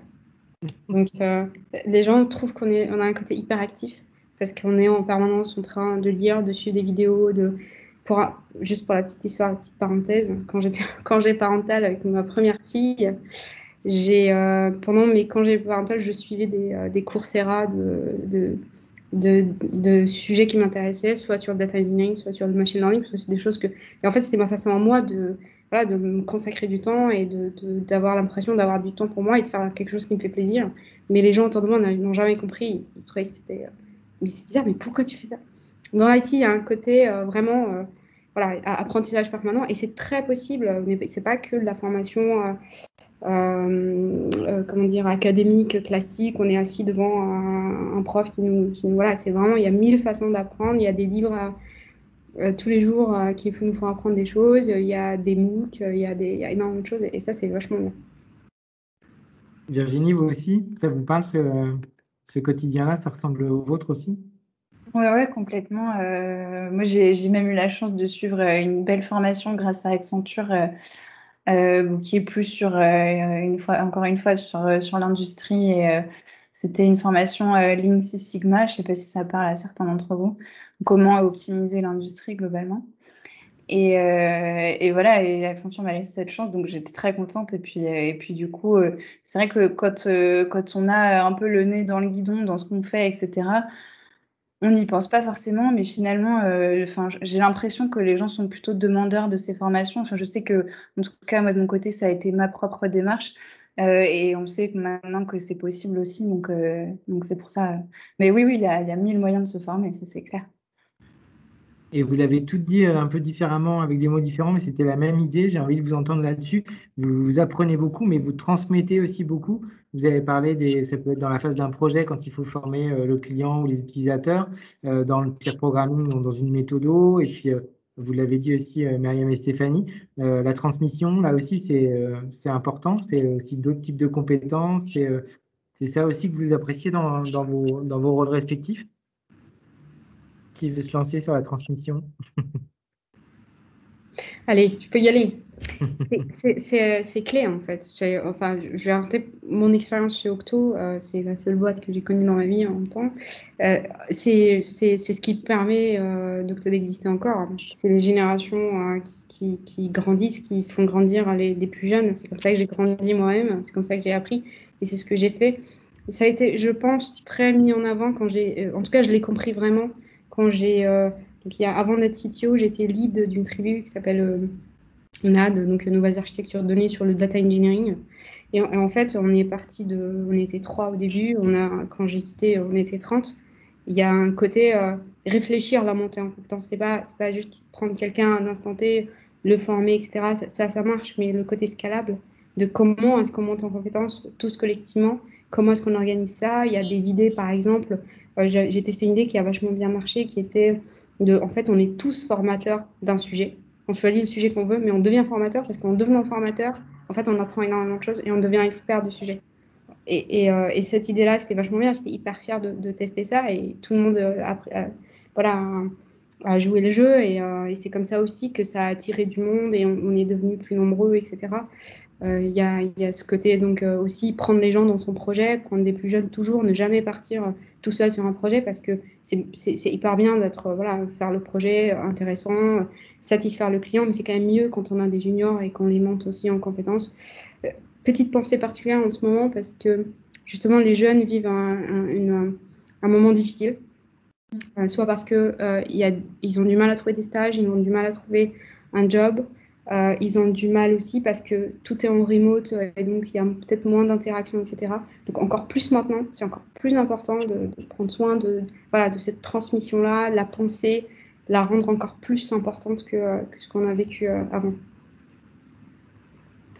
Donc, les gens trouvent on a un côté hyperactif parce qu'on est en permanence en train de lire, de suivre des vidéos, juste pour la petite histoire, la petite parenthèse, quand j'étais congé parental avec ma première fille, pendant mes congés parentaux, je suivais des Coursera de sujets qui m'intéressaient, soit sur le data engineering, soit sur le machine learning, parce que c'est des choses que... Et en fait, c'était ma façon à moi voilà, de me consacrer du temps et d'avoir l'impression d'avoir du temps pour moi et de faire quelque chose qui me fait plaisir. Mais les gens autour de moi n'ont jamais compris. Ils trouvaient que c'était... mais c'est bizarre, mais pourquoi tu fais ça? Dans l'IT, il y a un côté vraiment... voilà, apprentissage permanent et c'est très possible, mais c'est pas que de la formation comment dire, académique, classique. On est assis devant un prof voilà, c'est vraiment, il y a 1000 façons d'apprendre. Il y a des livres tous les jours qui nous font apprendre des choses. Il y a des MOOC, il y a énormément de choses et ça, c'est vachement bien. Virginie, vous aussi, ça vous parle ce quotidien-là, ça ressemble au vôtre aussi? Ouais, ouais, complètement. Moi, j'ai même eu la chance de suivre une belle formation grâce à Accenture, qui est plus sur, encore une fois, sur l'industrie. Et c'était une formation Lean Six Sigma. Je ne sais pas si ça parle à certains d'entre vous. Comment optimiser l'industrie globalement. Et voilà, et Accenture m'a laissé cette chance, donc j'étais très contente. Et puis du coup, c'est vrai que quand on a un peu le nez dans le guidon, dans ce qu'on fait, etc., on n'y pense pas forcément, mais finalement, enfin, j'ai l'impression que les gens sont plutôt demandeurs de ces formations. Enfin, je sais que, en tout cas, moi, de mon côté, ça a été ma propre démarche. Et on sait que maintenant que c'est possible aussi, donc c'est pour ça. Mais oui, oui, il y a 1000 moyens de se former, ça c'est clair. Et vous l'avez tout dit un peu différemment, avec des mots différents, mais c'était la même idée. J'ai envie de vous entendre là-dessus. Vous apprenez beaucoup, mais vous transmettez aussi beaucoup. Vous avez parlé ça peut être dans la phase d'un projet quand il faut former le client ou les utilisateurs, dans le peer programming ou dans une méthodo. Et puis, vous l'avez dit aussi, Myriam et Stéphanie, la transmission, là aussi, c'est important. C'est aussi d'autres types de compétences. C'est ça aussi que vous appréciez dans vos rôles respectifs. Qui veut se lancer sur la transmission? Allez, je peux y aller. C'est clé en fait. Enfin, je vais raconter mon expérience chez Octo. C'est la seule boîte que j'ai connue dans ma vie en même temps. C'est ce qui permet d'Octo d'exister encore. C'est les générations qui grandissent, qui font grandir les plus jeunes. C'est comme ça que j'ai grandi moi-même. C'est comme ça que j'ai appris. Et c'est ce que j'ai fait. Ça a été, je pense, très mis en avant quand en tout cas, je l'ai compris vraiment quand donc avant d'être CTO, j'étais lead d'une tribu qui s'appelle NAD, donc Nouvelles Architectures de Données sur le data engineering. Et en fait, on était 3 au début, quand j'ai quitté, on était 30. Il y a un côté réfléchir la montée en compétence. C'est pas juste prendre quelqu'un à un instant T, le former, etc. Ça marche, mais le côté scalable, de comment est-ce qu'on monte en compétences tous collectivement, comment est-ce qu'on organise ça. Il y a des idées, par exemple, j'ai testé une idée qui a vachement bien marché, qui était en fait, on est tous formateurs d'un sujet. On choisit le sujet qu'on veut, mais on devient formateur parce qu'en devenant formateur, en fait, on apprend énormément de choses et on devient expert du sujet. Et cette idée-là, c'était vachement bien. J'étais hyper fière de tester ça et tout le monde voilà, a joué le jeu. Et c'est comme ça aussi que ça a attiré du monde et on est devenu plus nombreux, etc. Il y a ce côté, donc aussi prendre les gens dans son projet, prendre des plus jeunes toujours, ne jamais partir tout seul sur un projet parce que c'est hyper bien d'être, voilà, faire le projet intéressant, satisfaire le client, mais c'est quand même mieux quand on a des juniors et qu'on les monte aussi en compétences. Petite pensée particulière en ce moment parce que justement les jeunes vivent un moment difficile, soit parce que ils ont du mal à trouver des stages, ils ont du mal à trouver un job, ils ont du mal aussi parce que tout est en remote et donc il y a peut-être moins d'interaction, etc. Donc encore plus maintenant, c'est encore plus important de prendre soin voilà, de cette transmission-là, la pensée, la rendre encore plus importante que ce qu'on a vécu avant.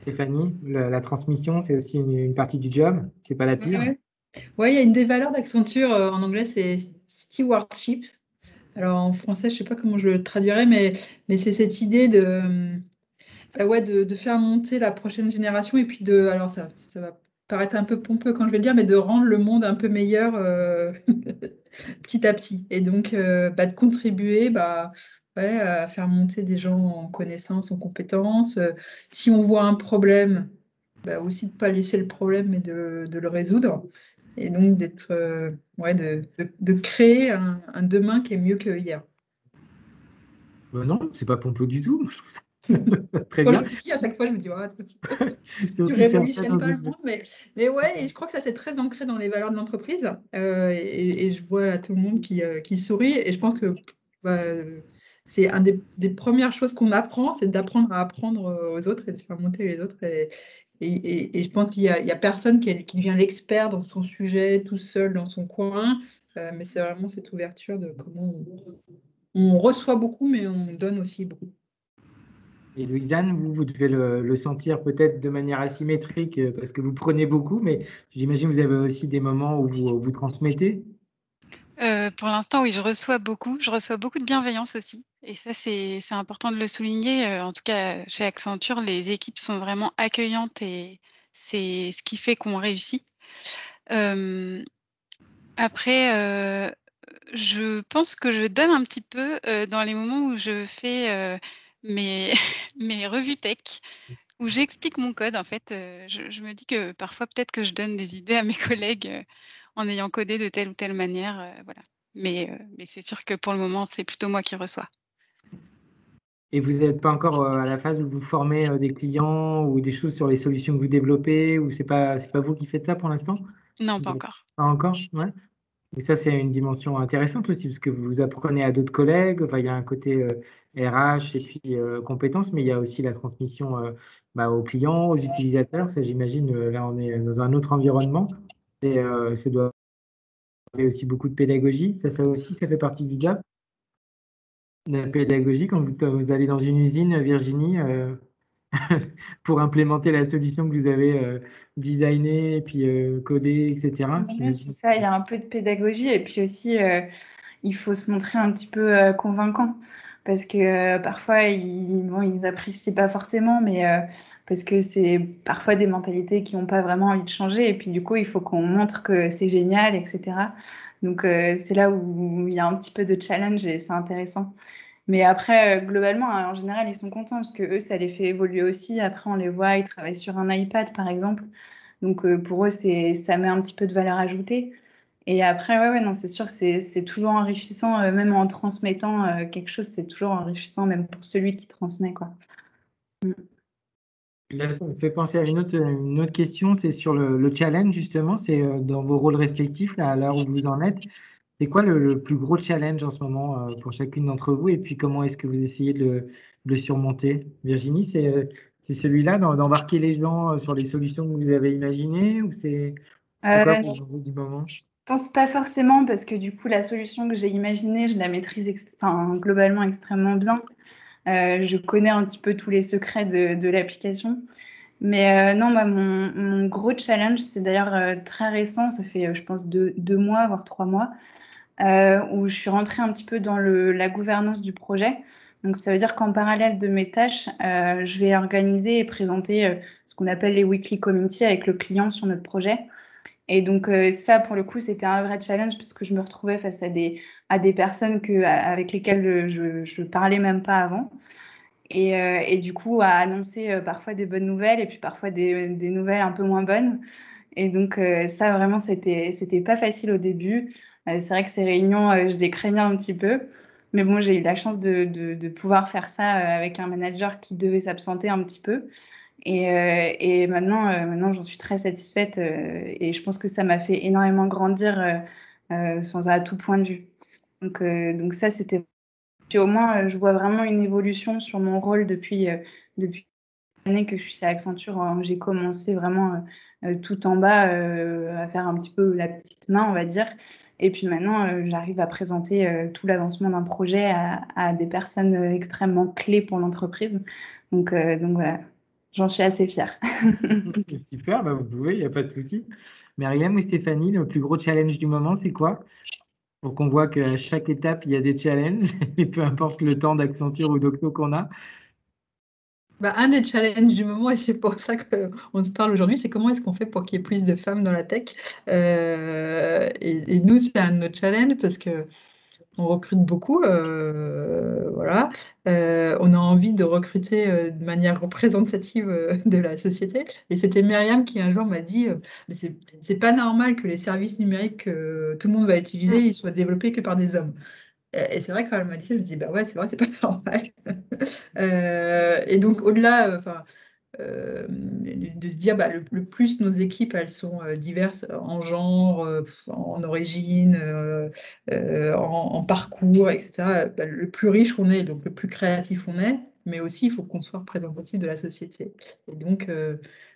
Stéphanie, la transmission, c'est aussi une partie du job, c'est pas la pire. Ouais, il y a une des valeurs d'Accenture, en anglais, c'est stewardship. Alors en français, je ne sais pas comment je le traduirais, mais c'est cette idée de faire monter la prochaine génération et puis alors ça va paraître un peu pompeux quand je vais le dire, mais de rendre le monde un peu meilleur petit à petit. Et donc de contribuer à faire monter des gens en connaissances, en compétences. Si on voit un problème, aussi de ne pas laisser le problème, mais de le résoudre. Et donc d'être, de créer un demain qui est mieux que hier. Non, c'est pas pompeux du tout. Je trouve ça très Quand bien. je le dis à chaque fois, je me dis, tu Surtout révolutionnes pas le monde, mais ouais, et je crois que ça c'est très ancré dans les valeurs de l'entreprise. Et je vois là, tout le monde qui sourit. Et je pense que c'est une des premières choses qu'on apprend, c'est d'apprendre à apprendre aux autres et de faire monter les autres. Et je pense qu'il y a personne qui devient l'expert dans son sujet, tout seul dans son coin. Mais c'est vraiment cette ouverture de comment on reçoit beaucoup, mais on donne aussi beaucoup. Et Louisanne, vous devez le sentir peut-être de manière asymétrique parce que vous prenez beaucoup, mais j'imagine que vous avez aussi des moments où vous transmettez. Pour l'instant, oui, je reçois beaucoup. Je reçois beaucoup de bienveillance aussi. Et ça, c'est important de le souligner. En tout cas, chez Accenture, les équipes sont vraiment accueillantes et c'est ce qui fait qu'on réussit. Après, je pense que je donne un petit peu dans les moments où je fais mes, mes revues tech, où j'explique mon code. En fait, je me dis que parfois, peut-être que je donne des idées à mes collègues en ayant codé de telle ou telle manière. Voilà. Mais c'est sûr que pour le moment, c'est plutôt moi qui reçois. Et vous n'êtes pas encore à la phase où vous formez des clients ou des choses sur les solutions que vous développez, ou c'est pas vous qui faites ça pour l'instant? Non, pas encore. Pas encore, ouais. Et ça, c'est une dimension intéressante aussi, parce que vous apprenez à d'autres collègues. Enfin, il y a un côté RH et puis compétences, mais il y a aussi la transmission aux clients, aux utilisateurs. Ça, j'imagine, là, on est dans un autre environnement. Et ça doit avoir aussi beaucoup de pédagogie. Ça aussi, ça fait partie du job. La pédagogie, quand vous allez dans une usine, Virginie, pour implémenter la solution que vous avez designée, et puis codée, etc. Ouais, c'est ça, il y a un peu de pédagogie et puis aussi, il faut se montrer un petit peu convaincant parce que parfois, ils apprécient pas forcément, mais parce que c'est parfois des mentalités qui n'ont pas vraiment envie de changer et puis du coup, il faut qu'on montre que c'est génial, etc. Donc, c'est là où il y a un petit peu de challenge et c'est intéressant. Mais après, globalement, en général, ils sont contents parce que eux, ça les fait évoluer aussi. Après, on les voit, ils travaillent sur un iPad, par exemple. Donc, pour eux, ça met un petit peu de valeur ajoutée. Et après, ouais, non, c'est sûr que c'est toujours enrichissant, même en transmettant quelque chose, c'est toujours enrichissant, même pour celui qui transmet, quoi. Là, ça me fait penser à une autre question, c'est sur le challenge, justement, c'est dans vos rôles respectifs, là, à l'heure où vous en êtes. C'est quoi le plus gros challenge en ce moment pour chacune d'entre vous, et puis comment est-ce que vous essayez de le surmonter? Virginie, c'est celui-là, d'embarquer les gens sur les solutions que vous avez imaginées, ou c'est quoi pour vous du moment? Je pense pas forcément parce que du coup, la solution que j'ai imaginée, je la maîtrise globalement extrêmement bien. Je connais un petit peu tous les secrets de l'application. Mais non, bah, mon gros challenge, c'est d'ailleurs très récent, ça fait, je pense, 2 mois, voire 3 mois, où je suis rentrée un petit peu dans la gouvernance du projet. Donc, ça veut dire qu'en parallèle de mes tâches, je vais organiser et présenter ce qu'on appelle les weekly committee avec le client sur notre projet. Et donc, ça, pour le coup, c'était un vrai challenge parce que je me retrouvais face à des personnes avec lesquelles je parlais même pas avant. Et du coup, à annoncer parfois des bonnes nouvelles et puis parfois des nouvelles un peu moins bonnes. Et donc, ça, vraiment, c'était pas facile au début. C'est vrai que ces réunions, je les craignais un petit peu. Mais bon, j'ai eu la chance de pouvoir faire ça avec un manager qui devait s'absenter un petit peu. Et maintenant, j'en suis très satisfaite. Et je pense que ça m'a fait énormément grandir à tout point de vue. Donc ça, c'était. Puis au moins, je vois vraiment une évolution sur mon rôle depuis l'année que je suis chez Accenture. J'ai commencé vraiment tout en bas à faire un petit peu la petite main, on va dire. Et puis maintenant, j'arrive à présenter tout l'avancement d'un projet à des personnes extrêmement clés pour l'entreprise. Donc voilà, j'en suis assez fière. Super, bah vous pouvez, il n'y a pas de souci. Myriam ou Stéphanie, le plus gros challenge du moment, c'est quoi? Pour qu'on voit qu'à chaque étape, il y a des challenges, et peu importe le temps d'Accenture ou d'Octo qu'on a. Bah, un des challenges du moment, et c'est pour ça qu'on se parle aujourd'hui, c'est comment est-ce qu'on fait pour qu'il y ait plus de femmes dans la tech. Et nous, c'est un de nos challenges parce que on recrute beaucoup, voilà. On a envie de recruter de manière représentative de la société. Et c'était Myriam qui un jour m'a dit, mais c'est pas normal que les services numériques que tout le monde va utiliser, ils soient développés que par des hommes. Et c'est vrai, quand elle m'a dit ça, je me dis, bah ouais, c'est vrai, c'est pas normal. Et donc, au-delà, de se dire, bah, le plus nos équipes, elles sont diverses en genre, en origine, en parcours, etc., bah, le plus riche on est, donc le plus créatif on est, mais aussi il faut qu'on soit représentatif de la société. Et donc,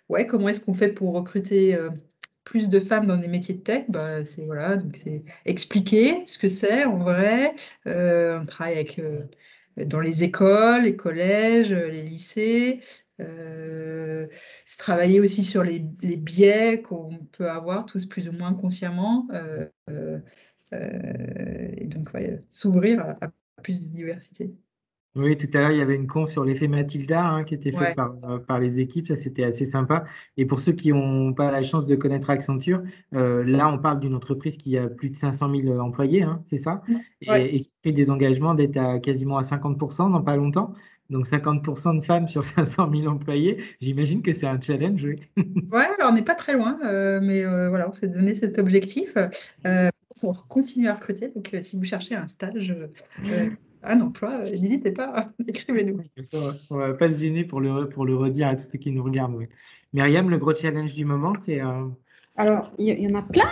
ouais, comment est-ce qu'on fait pour recruter plus de femmes dans des métiers de tech? Bah, c'est voilà, donc c'est expliquer ce que c'est en vrai. On travaille dans les écoles, les collèges, les lycées. C'est travailler aussi sur les biais qu'on peut avoir tous plus ou moins consciemment. Et donc, ouais, s'ouvrir à plus de diversité. Oui, tout à l'heure, il y avait une conf sur l'effet Mathilda qui était faite Ouais. par les équipes. Ça, c'était assez sympa. Et pour ceux qui n'ont pas la chance de connaître Accenture, là, on parle d'une entreprise qui a plus de 500 000 employés, c'est ça? Ouais. Et qui fait des engagements d'être quasiment à 50% dans pas longtemps. Donc, 50% de femmes sur 500 000 employés. J'imagine que c'est un challenge, oui. Ouais, alors on n'est pas très loin, mais voilà, on s'est donné cet objectif pour continuer à recruter. Donc, si vous cherchez un stage, un emploi, n'hésitez pas, écrivez-nous. Ça, on va pas se gêner pour le redire à tous ceux qui nous regardent. Oui. Myriam, le gros challenge du moment, c'est Alors, il y en a plein,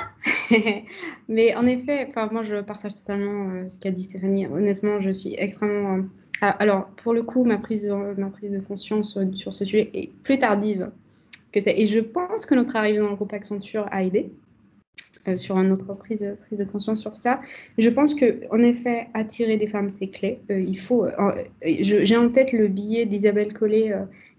mais en effet, enfin, moi, je partage totalement ce qu'a dit Stéphanie. Honnêtement, je suis extrêmement. Alors, pour le coup, ma prise de conscience sur ce sujet est plus tardive que ça. Et je pense que notre arrivée dans le groupe Accenture a aidé sur notre prise de conscience sur ça. Je pense que, en effet, attirer des femmes, c'est clé. Il faut. J'ai en tête le billet d'Isabelle Collet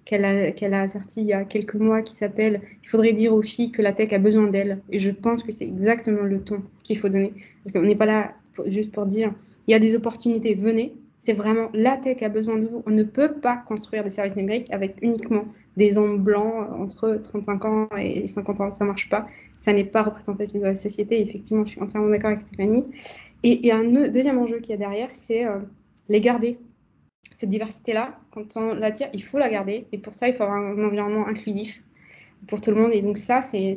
qu'elle a sorti il y a quelques mois qui s'appelle Il faudrait dire aux filles que la tech a besoin d'elles. Et je pense que c'est exactement le ton qu'il faut donner. Parce qu'on n'est pas là juste pour dire il y a des opportunités, venez. C'est vraiment la tech a besoin de vous. On ne peut pas construire des services numériques avec uniquement des hommes blancs entre 35 ans et 50 ans. Ça ne marche pas. Ça n'est pas représentatif de la société. Effectivement, je suis entièrement d'accord avec Stéphanie. Et un deuxième enjeu qu'il y a derrière, c'est les garder. Cette diversité-là, quand on la tire, il faut la garder. Et pour ça, il faut avoir un environnement inclusif pour tout le monde. Et donc ça, c'est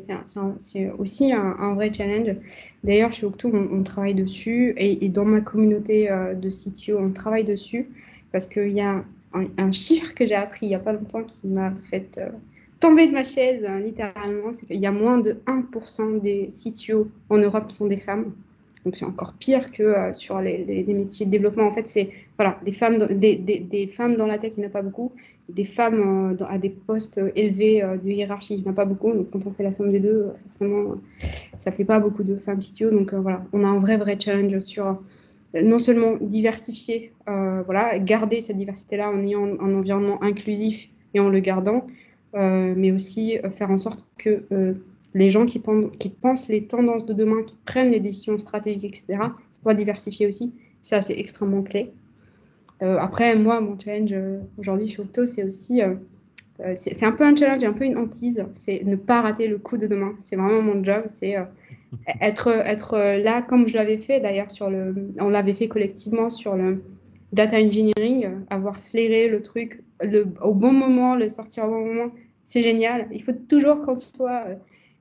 aussi un vrai challenge. D'ailleurs, chez Octo, on travaille dessus. Et dans ma communauté de CTO, on travaille dessus. Parce qu'il y a un chiffre que j'ai appris il n'y a pas longtemps qui m'a fait tomber de ma chaise, littéralement. C'est qu'il y a moins de 1% des CTO en Europe qui sont des femmes. Donc c'est encore pire que sur les métiers de développement. En fait, c'est voilà, des femmes dans la tech, il n'y en a pas beaucoup. Des femmes à des postes élevés de hiérarchie, il n'y en a pas beaucoup. Donc quand on fait la somme des deux, forcément, ça ne fait pas beaucoup de femmes CTO. Donc voilà, on a un vrai challenge sur non seulement diversifier, voilà, garder cette diversité-là en ayant un environnement inclusif et en le gardant, mais aussi faire en sorte que les gens qui pensent les tendances de demain, qui prennent les décisions stratégiques, etc., soient diversifiés aussi. Ça, c'est extrêmement clé. Après, moi, mon challenge aujourd'hui chez Octo, c'est aussi, c'est un peu un challenge, un peu une hantise, c'est ne pas rater le coup de demain. C'est vraiment mon job, c'est être là comme je l'avais fait d'ailleurs on l'avait fait collectivement sur le data engineering, avoir flairé le truc au bon moment, le sortir au bon moment, c'est génial. Il faut toujours qu'on soit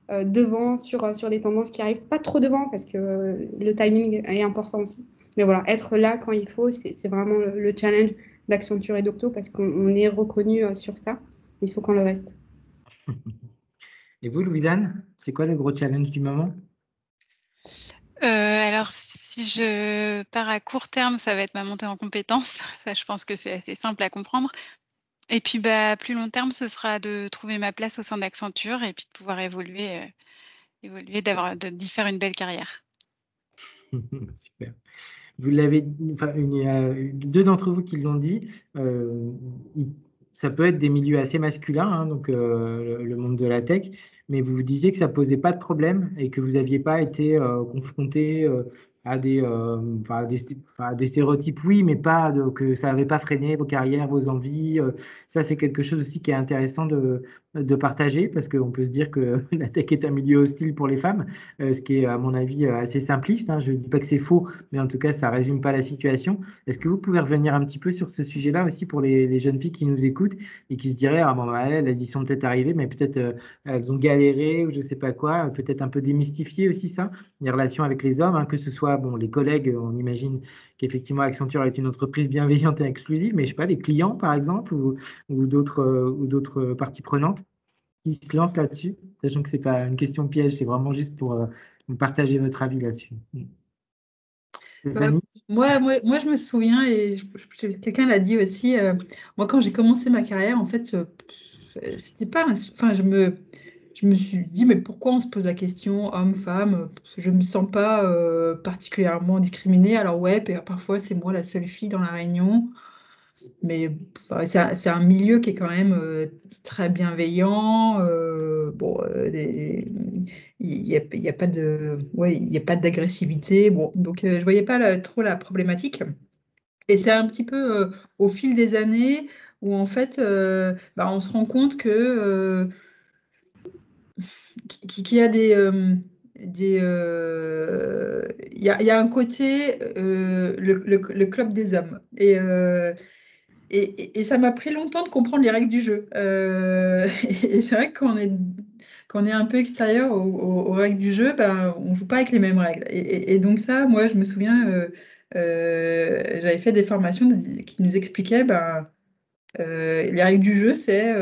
devant sur les tendances qui arrivent, pas trop devant parce que le timing est important aussi. Mais voilà, être là quand il faut, c'est vraiment le challenge d'Accenture et d'Octo parce qu'on est reconnu sur ça. Il faut qu'on le reste. Et vous, Louise-Anne, c'est quoi le gros challenge du moment? Alors, si je pars à court terme, ça va être ma montée en compétences. Ça, je pense que c'est assez simple à comprendre. Et puis, plus long terme, ce sera de trouver ma place au sein d'Accenture et puis de pouvoir évoluer, d'y faire une belle carrière. Super. Vous l'avez, enfin, il y a deux d'entre vous qui l'ont dit. Ça peut être des milieux assez masculins, hein, donc le monde de la tech, mais vous vous disiez que ça posait pas de problème et que vous n'aviez pas été confronté à des stéréotypes, oui, mais pas que ça n'avait pas freiné vos carrières, vos envies. Ça, c'est quelque chose aussi qui est intéressant de partager parce qu'on peut se dire que la tech est un milieu hostile pour les femmes, ce qui est, à mon avis, assez simpliste, hein. Je ne dis pas que c'est faux, mais en tout cas, ça ne résume pas la situation. Est-ce que vous pouvez revenir un petit peu sur ce sujet-là aussi pour les jeunes filles qui nous écoutent et qui se diraient, ah bon, bah, elles y sont peut-être arrivées, mais peut-être elles ont galéré ou je ne sais pas quoi, peut-être un peu démystifier aussi ça, les relations avec les hommes, hein, que ce soit, bon, les collègues, on imagine qu'effectivement Accenture est une entreprise bienveillante et exclusive, mais je ne sais pas, les clients par exemple ou d'autres parties prenantes qui se lancent là-dessus, sachant que ce n'est pas une question piège, c'est vraiment juste pour partager votre avis là-dessus. Bah, moi, je me souviens, et quelqu'un l'a dit aussi, moi, quand j'ai commencé ma carrière, en fait, c'était pas. Enfin, je me suis dit, mais pourquoi on se pose la question homme-femme? Je ne me sens pas particulièrement discriminée. Alors, ouais, parfois, c'est moi la seule fille dans la réunion. Mais c'est un milieu qui est quand même très bienveillant. Bon, il y a pas de, ouais, il y a pas d'agressivité. Bon, donc je voyais pas trop la problématique. Et c'est un petit peu au fil des années où en fait, on se rend compte que qu'il y a il y a un côté le club des hommes et ça m'a pris longtemps de comprendre les règles du jeu. Et c'est vrai que quand on est un peu extérieur aux règles du jeu, on ne joue pas avec les mêmes règles. Et donc ça, moi, je me souviens, j'avais fait des formations qui nous expliquaient les règles du jeu, c'est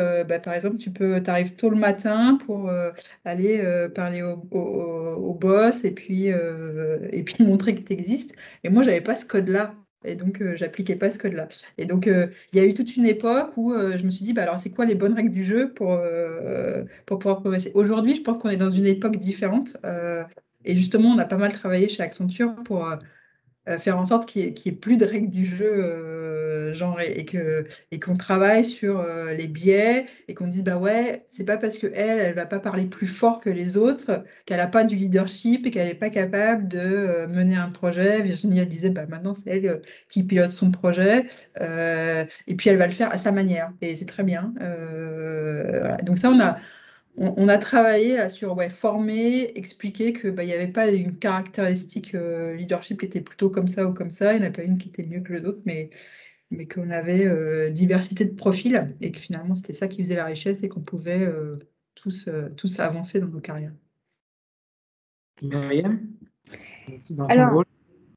par exemple, tu arrives tôt le matin pour aller parler au boss et puis montrer que tu existes. Et moi, j'avais pas ce code-là. Et donc, j'appliquais pas ce code-là. Et donc, il y a eu toute une époque où je me suis dit, alors, c'est quoi les bonnes règles du jeu pour pouvoir progresser? Aujourd'hui, je pense qu'on est dans une époque différente. Et justement, on a pas mal travaillé chez Accenture pour faire en sorte qu'il y ait plus de règles du jeu genre et qu'on travaille sur les biais et qu'on dise bah ouais, c'est pas parce que elle va pas parler plus fort que les autres qu'elle n'a pas du leadership et qu'elle n'est pas capable de mener un projet. Virginie, elle disait bah maintenant c'est elle qui pilote son projet et puis elle va le faire à sa manière et c'est très bien. Voilà. Donc ça on a travaillé là sur former, expliquer que il n'y avait pas une caractéristique leadership qui était plutôt comme ça ou comme ça, il n'y en a pas une qui était mieux que les autres, mais qu'on avait diversité de profils et que finalement c'était ça qui faisait la richesse et qu'on pouvait tous avancer dans nos carrières. Myriam, aussi dans ton Alors, rôle,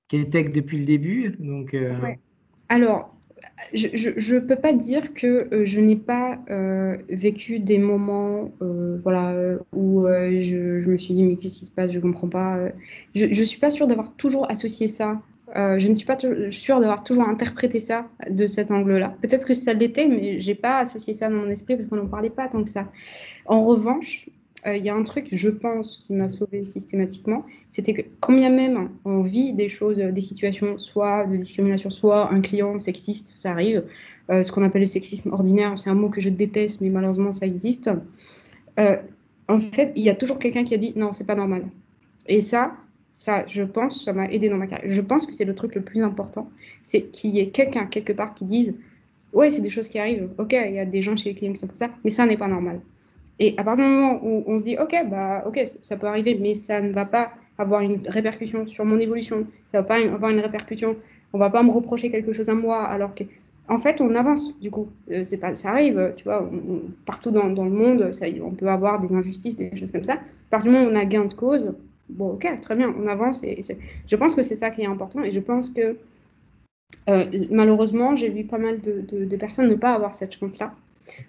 qui est tech depuis le début, donc ouais. Alors, je ne peux pas dire que je n'ai pas vécu des moments où je me suis dit mais qu'est-ce qui se passe, je ne comprends pas. Je ne suis pas sûre d'avoir toujours associé ça. Je ne suis pas sûre d'avoir toujours interprété ça de cet angle-là. Peut-être que ça l'était, mais je n'ai pas associé ça dans mon esprit parce qu'on n'en parlait pas tant que ça. En revanche, il y a un truc, je pense, qui m'a sauvée systématiquement, c'était que quand bien même on vit des choses, des situations, soit de discrimination, soit un client sexiste, ça arrive, ce qu'on appelle le sexisme ordinaire, c'est un mot que je déteste, mais malheureusement ça existe. Euh, En fait, il y a toujours quelqu'un qui a dit non, c'est pas normal. Et ça, je pense, ça m'a aidé dans ma carrière. Je pense que c'est le truc le plus important, c'est qu'il y ait quelqu'un quelque part qui dise ouais, c'est des choses qui arrivent. Ok, il y a des gens chez les clients qui sont comme ça, mais ça n'est pas normal. Et à partir du moment où on se dit ok, bah ok, ça peut arriver, mais ça ne va pas avoir une répercussion sur mon évolution, ça va pas avoir une répercussion, on va pas me reprocher quelque chose à moi, alors que en fait on avance du coup. C'est pas, ça arrive, tu vois, partout dans le monde, ça, on peut avoir des injustices, des choses comme ça. À partir du moment où on a gain de cause, bon ok, très bien, on avance. Je pense que c'est ça qui est important, et je pense que malheureusement j'ai vu pas mal de personnes ne pas avoir cette chance-là.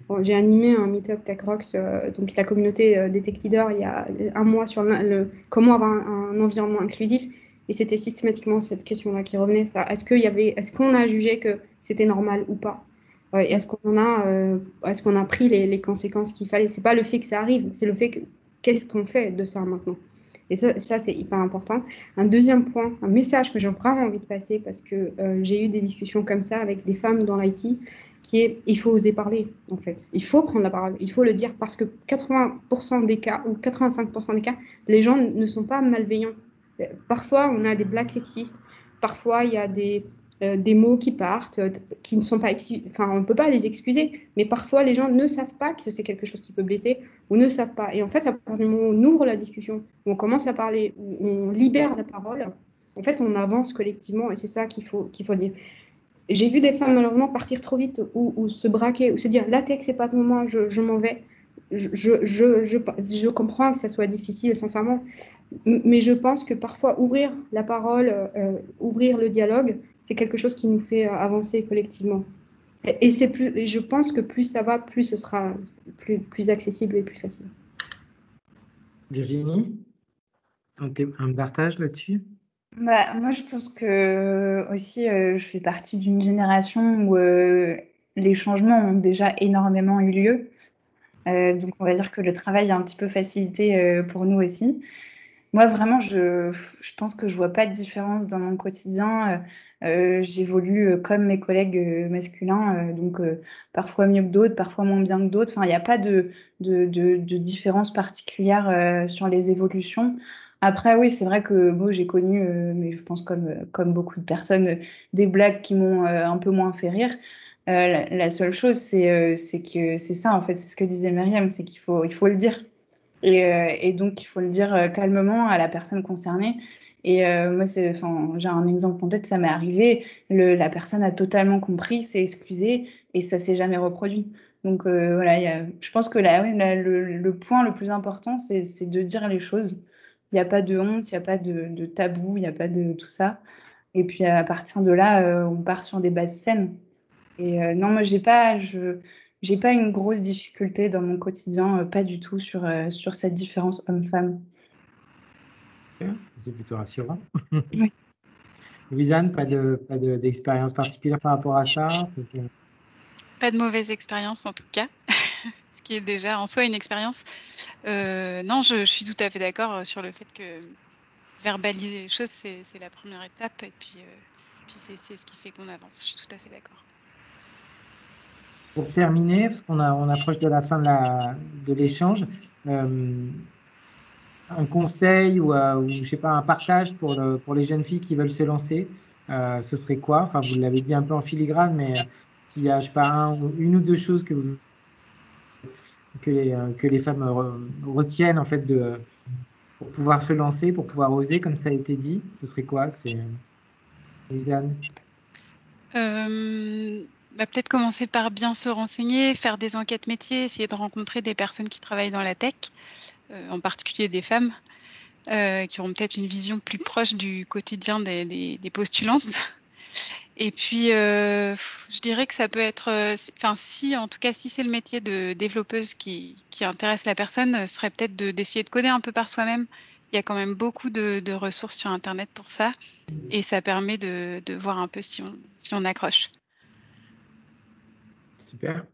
Bon, j'ai animé un meet-up Tech Rocks, donc la communauté des tech leaders, il y a un mois sur comment avoir un environnement inclusif. Et c'était systématiquement cette question-là qui revenait. Ça. Est-ce qu'on a jugé que c'était normal ou pas? Est-ce qu'on a pris les conséquences qu'il fallait? C'est pas le fait que ça arrive, c'est le fait que qu'est-ce qu'on fait de ça maintenant? Et ça c'est hyper important. Un deuxième point, un message que j'ai vraiment envie de passer parce que j'ai eu des discussions comme ça avec des femmes dans l'IT qui est il faut oser parler, en fait. Il faut prendre la parole, il faut le dire parce que 80% des cas ou 85% des cas, les gens ne sont pas malveillants. Parfois, on a des blagues sexistes, parfois, il y a des mots qui partent, qui ne sont pas enfin, on ne peut pas les excuser, mais parfois, les gens ne savent pas que c'est quelque chose qui peut blesser ou ne savent pas. Et en fait, à partir du moment où on ouvre la discussion, où on commence à parler, où on libère la parole, en fait, on avance collectivement et c'est ça qu'il faut dire. J'ai vu des femmes malheureusement partir trop vite ou se braquer ou se dire la tech c'est pas pour moi, je m'en vais. Je comprends que ça soit difficile sincèrement, mais je pense que parfois ouvrir la parole, ouvrir le dialogue, c'est quelque chose qui nous fait avancer collectivement. Et je pense que plus ça va, plus ce sera plus accessible et plus facile. Virginie, un partage là-dessus? Bah, moi, je pense que aussi, je fais partie d'une génération où les changements ont déjà énormément eu lieu. Donc, on va dire que le travail a un petit peu facilité pour nous aussi. Moi, vraiment, je pense que je vois pas de différence dans mon quotidien. J'évolue comme mes collègues masculins, donc parfois mieux que d'autres, parfois moins bien que d'autres. Enfin, il n'y a pas de différence particulière sur les évolutions. Après, oui, c'est vrai que bon, j'ai connu, mais je pense comme beaucoup de personnes, des blagues qui m'ont un peu moins fait rire. La seule chose, c'est que c'est ça, en fait, c'est ce que disait Myriam, c'est il faut le dire. Et donc, il faut le dire calmement à la personne concernée. Et moi, j'ai un exemple en tête, ça m'est arrivé. La personne a totalement compris, s'est excusée et ça s'est jamais reproduit. Donc voilà, je pense que le point le plus important, c'est de dire les choses. Il n'y a pas de honte, il n'y a pas de tabou, il n'y a pas de tout ça. Et puis à partir de là, on part sur des bases saines. Et non, moi, j'ai pas une grosse difficulté dans mon quotidien, pas du tout sur cette différence homme-femme. C'est plutôt rassurant. Oui. Louisanne, d'expérience particulière par rapport à ça? Pas de mauvaise expérience en tout cas, ce qui est déjà en soi une expérience. Non, je suis tout à fait d'accord sur le fait que verbaliser les choses, c'est la première étape et puis c'est ce qui fait qu'on avance. Je suis tout à fait d'accord. Pour terminer, parce on approche de la fin de l'échange, un conseil ou je sais pas, un partage pour les jeunes filles qui veulent se lancer, ce serait quoi? Enfin, vous l'avez dit un peu en filigrane, mais s'il y a, je sais pas, une ou deux choses que les femmes retiennent en fait pour pouvoir se lancer, pour pouvoir oser, comme ça a été dit, ce serait quoi? C'est Louisanne. Peut-être commencer par bien se renseigner, faire des enquêtes métiers, essayer de rencontrer des personnes qui travaillent dans la tech, en particulier des femmes, qui auront peut-être une vision plus proche du quotidien des postulantes. Et puis, je dirais que ça peut être, en tout cas, si c'est le métier de développeuse qui intéresse la personne, ce serait peut-être d'essayer de coder un peu par soi-même. Il y a quand même beaucoup de ressources sur internet pour ça et ça permet de voir un peu si on accroche. Super,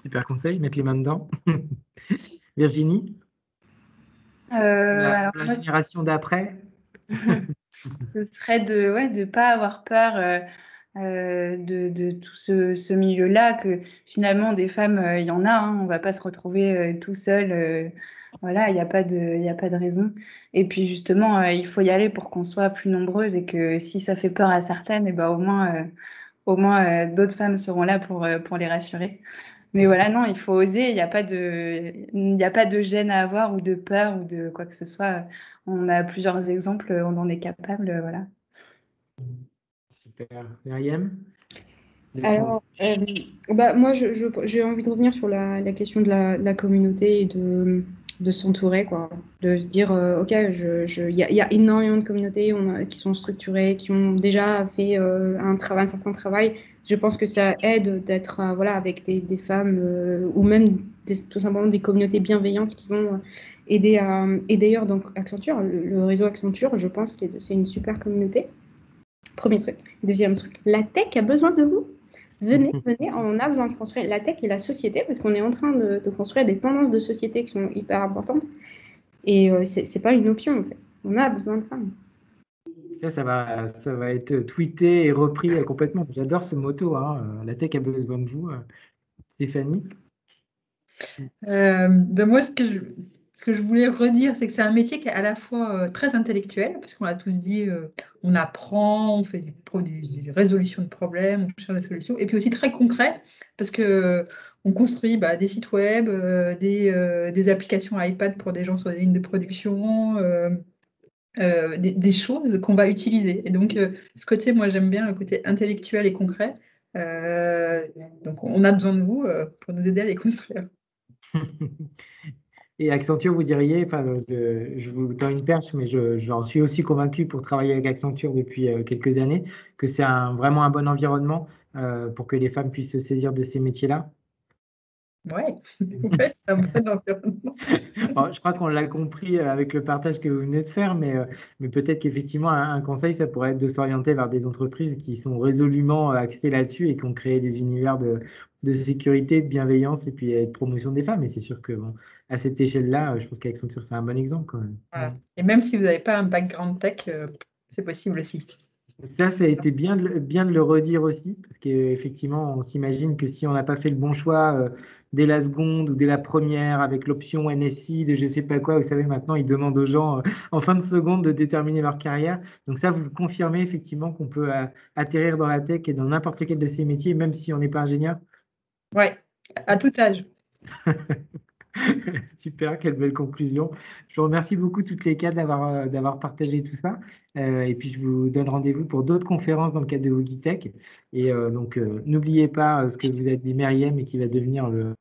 super conseil, mettre les mains dedans. Virginie? Alors La moi, génération d'après? ce serait de ne pas avoir peur de tout ce milieu-là, que finalement, des femmes, il y en a, hein, on ne va pas se retrouver tout seul. Voilà, il y a pas de raison. Et puis justement, il faut y aller pour qu'on soit plus nombreuses et que si ça fait peur à certaines, et ben, au moins d'autres femmes seront là pour les rassurer. Mais voilà, non, il faut oser, il n'y a pas de gêne à avoir ou de peur ou de quoi que ce soit. On a plusieurs exemples, on en est capable, voilà. Super. Myriam? Alors, bah, moi, j'ai envie de revenir sur la question de la communauté et de s'entourer, quoi. De se dire, OK, il y a énormément de communautés qui sont structurées, qui ont déjà fait un certain travail. Je pense que ça aide d'être voilà, avec des femmes ou même tout simplement des communautés bienveillantes qui vont aider à... Et d'ailleurs, donc, Accenture, le réseau Accenture, je pense que c'est une super communauté. Premier truc. Deuxième truc, la tech a besoin de vous. Venez, on a besoin de construire la tech et la société parce qu'on est en train de construire des tendances de société qui sont hyper importantes et c'est pas une option en fait. On a besoin de femmes. Ça va être tweeté et repris complètement. J'adore ce motto, hein. La tech a besoin de vous. Stéphanie? Ben moi, ce que je voulais redire, c'est que c'est un métier qui est à la fois très intellectuel, parce qu'on l'a tous dit, on apprend, on fait des résolutions de problèmes, on cherche des solutions, et puis aussi très concret, parce que on construit des sites web, des applications iPad pour des gens sur des lignes de production, des choses qu'on va utiliser. Et donc, ce côté, moi, j'aime bien le côté intellectuel et concret. Donc, on a besoin de vous pour nous aider à les construire. Et Accenture, vous diriez, enfin, je vous tends une perche, mais j'en suis aussi convaincu pour travailler avec Accenture depuis quelques années, que c'est vraiment un bon environnement pour que les femmes puissent se saisir de ces métiers-là. Ouais, ouais, c'est un bon environnement. Alors, je crois qu'on l'a compris avec le partage que vous venez de faire, mais peut-être qu'effectivement, un conseil, ça pourrait être de s'orienter vers des entreprises qui sont résolument axées là-dessus et qui ont créé des univers de sécurité, de bienveillance et puis de promotion des femmes. Et c'est sûr que bon, à cette échelle-là, je pense qu'Accenture, c'est un bon exemple quand même. Voilà. Et même si vous n'avez pas un background tech, c'est possible aussi. Ça a été bien de le redire aussi, parce qu'effectivement, on s'imagine que si on n'a pas fait le bon choix dès la seconde ou dès la première, avec l'option NSI de je sais pas quoi, vous savez, maintenant, ils demandent aux gens en fin de seconde de déterminer leur carrière. Donc ça, vous confirmez effectivement qu'on peut atterrir dans la tech et dans n'importe lequel de ces métiers, même si on n'est pas ingénieur. Ouais, à tout âge. Super, quelle belle conclusion. Je vous remercie beaucoup toutes les quatre d'avoir partagé tout ça. Et puis, je vous donne rendez-vous pour d'autres conférences dans le cadre de Wogitech. Et donc, n'oubliez pas ce que vous avez dit, Myriam, et qui va devenir le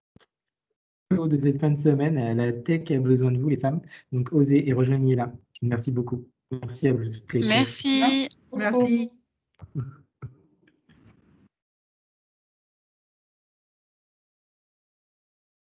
mot de cette fin de semaine. La tech a besoin de vous, les femmes. Donc, osez et rejoignez-la. Merci beaucoup. Merci à vous toutes les quatre. Merci. Merci.